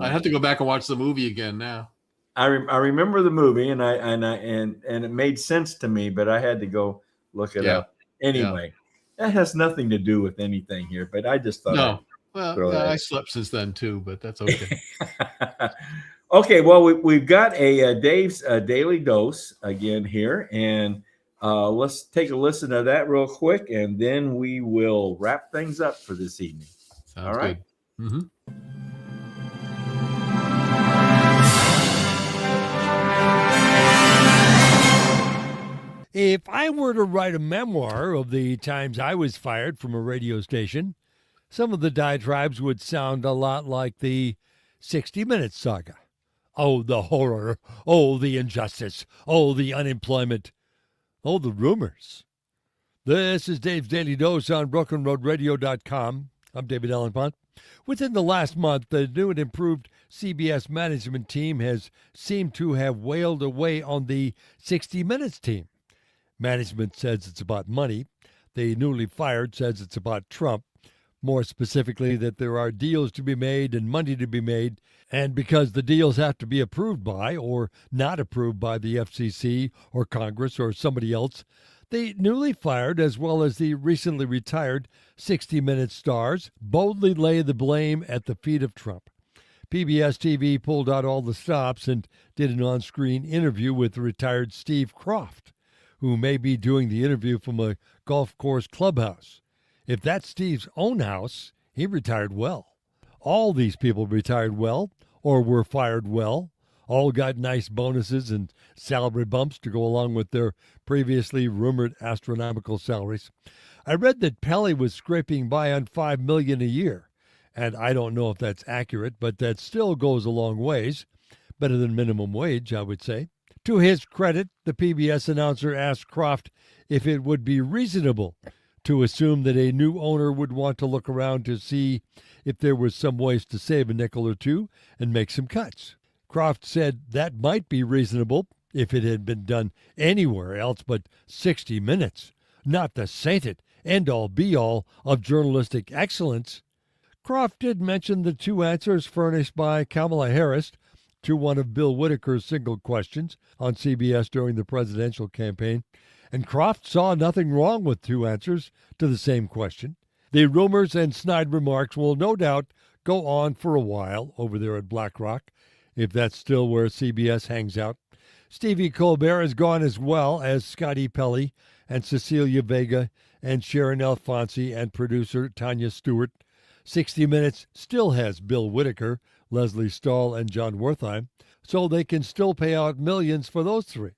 B: have to go back and watch the movie again now.
A: I remember the movie, and it made sense to me, but I had to go look it up. Anyway, that has nothing to do with anything here, but I just thought.
B: No, I slept since then too, but that's okay.
A: Okay, well, we've got a Dave's Daily Dose again here, and let's take a listen to that real quick, and then we will wrap things up for this evening.
B: Sounds all right. Good. Mm-hmm.
I: If I were to write a memoir of the times I was fired from a radio station, some of the diatribes would sound a lot like the 60 Minutes saga. Oh, the horror. Oh, the injustice. Oh, the unemployment. Oh, the rumors. This is Dave's Daily Dose on BrokenRoadRadio.com. I'm David Allenpont. Within the last month, the new and improved CBS management team has seemed to have wailed away on the 60 Minutes team. Management says it's about money. The newly fired says it's about Trump. More specifically, that there are deals to be made and money to be made. And because the deals have to be approved by or not approved by the FCC or Congress or somebody else, the newly fired, as well as the recently retired 60 Minutes stars, boldly lay the blame at the feet of Trump. PBS TV pulled out all the stops and did an on-screen interview with retired Steve Kroft, who may be doing the interview from a golf course clubhouse. If that's Steve's own house, he retired well. All these people retired well or were fired well. all got nice bonuses and salary bumps to go along with their previously rumored astronomical salaries. I read that Pelly was scraping by on $5 million a year, and I don't know if that's accurate, but that still goes a long ways. Better than minimum wage, I would say. To his credit, the PBS announcer asked Croft if it would be reasonable to assume that a new owner would want to look around to see if there was some ways to save a nickel or two and make some cuts. Croft said that might be reasonable if it had been done anywhere else but 60 Minutes, not the sainted end-all be-all of journalistic excellence. Croft did mention the two answers furnished by Kamala Harris to one of Bill Whitaker's single questions on CBS during the presidential campaign, and Croft saw nothing wrong with two answers to the same question. The rumors and snide remarks will no doubt go on for a while over there at BlackRock, if that's still where CBS hangs out. Stevie Colbert is gone as well as Scotty Pelly and Cecilia Vega and Sharon Alfonsi and producer Tanya Stewart. 60 Minutes still has Bill Whitaker, Leslie Stahl, and John Wertheim, so they can still pay out millions for those three.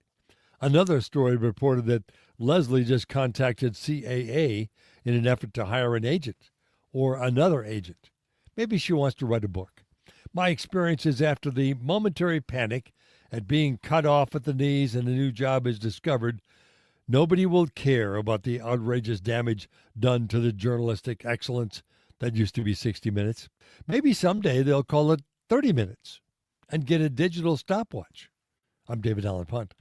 I: Another story reported that Leslie just contacted CAA in an effort to hire an agent or another agent. Maybe she wants to write a book. My experience is after the momentary panic at being cut off at the knees and a new job is discovered, nobody will care about the outrageous damage done to the journalistic excellence that used to be 60 Minutes. Maybe someday they'll call it 30 Minutes and get a digital stopwatch. I'm David Allen Punt.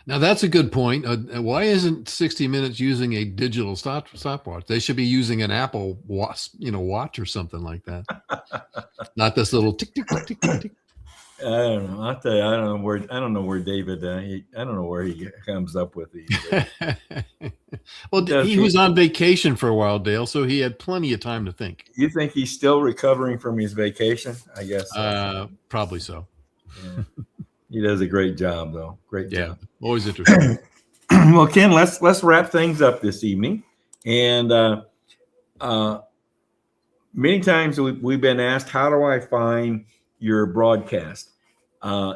B: Now that's a good point. Why isn't 60 Minutes using a digital stopwatch? They should be using an Apple watch, watch or something like that. Not this little tick tick tick tick tick.
A: I don't know. I'll tell you, I don't know where David. I don't know where he comes up with these.
B: Well, he was on vacation for a while, Dale, so he had plenty of time to think.
A: You think he's still recovering from his vacation? I guess.
B: Probably so.
A: Yeah. He does a great job, though. Great job.
B: Always interesting.
A: Well, Ken, let's wrap things up this evening. And many times we've been asked, how do I find your broadcast?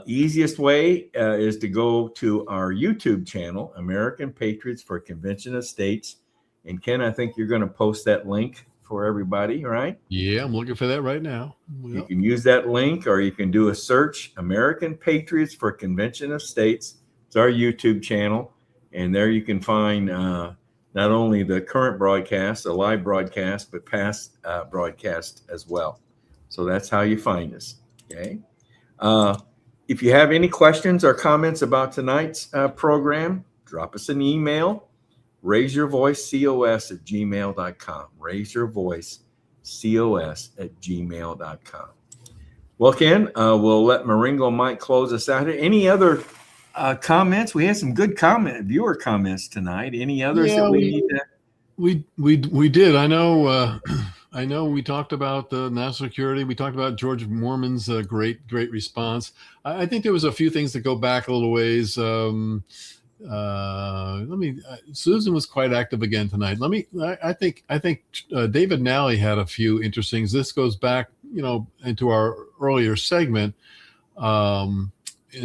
A: Easiest way is to go to our YouTube channel, American Patriots for Convention of States. And Ken, I think you're going to post that link for everybody, right?
B: Yeah, I'm looking for that right now. Yep.
A: You can use that link, or you can do a search, American Patriots for Convention of States. It's our YouTube channel. And there you can find not only the current broadcast, the live broadcast, but past broadcast as well. So that's how you find us. Okay. If you have any questions or comments about tonight's program, drop us an email. raiseyourvoicecos@gmail.com. raiseyourvoicecos@gmail.com. Well, Ken, we'll let Maringo Mike close us out here. Any other comments? We had some good viewer comments tonight. Any others that we need to?
B: We did. I know. I know we talked about the national security. We talked about George Mormon's great response. I think there was a few things that go back a little ways. Susan was quite active again tonight. I think David Nally had a few interesting things. This goes back, into our earlier segment, in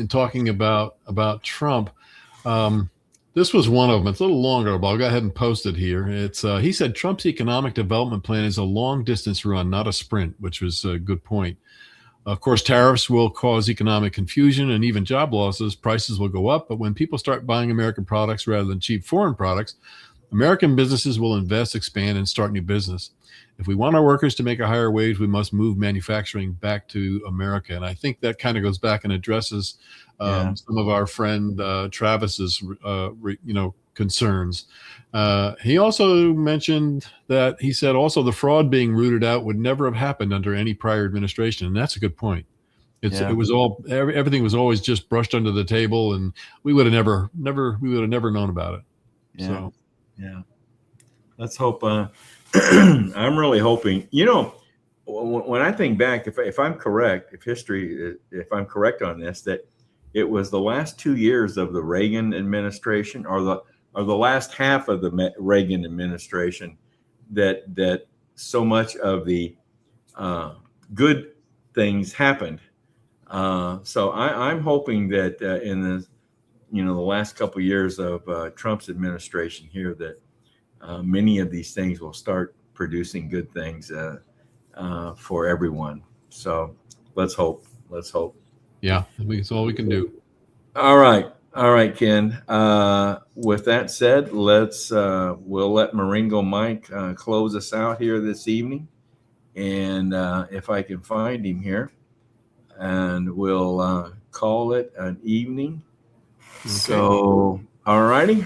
B: talking about Trump. This was one of them. It's a little longer, but I'll go ahead and post it here. It's he said Trump's economic development plan is a long distance run, not a sprint, which was a good point. Of course, tariffs will cause economic confusion and even job losses. Prices will go up, but when people start buying American products rather than cheap foreign products, American businesses will invest, expand, and start new business. If we want our workers to make a higher wage, we must move manufacturing back to America. And I think that kind of goes back and addresses some of our friend Travis's, concerns. He also mentioned that he said also the fraud being rooted out would never have happened under any prior administration. And that's a good point. It was all, everything was always just brushed under the table, and we would have never known about it.
A: Yeah.
B: So,
A: yeah. Let's hope. I'm really hoping, when I think back, if I'm correct, if I'm correct on this, that it was the last 2 years of the Reagan administration, or the last half of the Reagan administration, that so much of the good things happened. So I'm hoping that in the the last couple of years of Trump's administration here, that many of these things will start producing good things for everyone. So let's hope. Let's hope.
B: Yeah, I think it's all we can do.
A: All right, Ken. With that said, we'll let Marengo Mike close us out here this evening, and if I can find him here, and we'll call it an evening. Okay. So, all righty.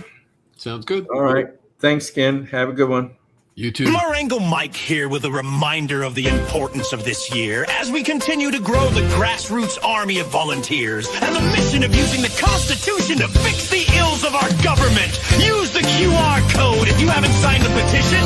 B: Sounds good.
A: All right. Thanks, Ken. Have a good one.
B: You too.
C: Marengo Mike here with a reminder of the importance of this year as we continue to grow the grassroots army of volunteers and the mission of using the Constitution to fix the ills of our government. Use the QR code if you haven't signed the petition.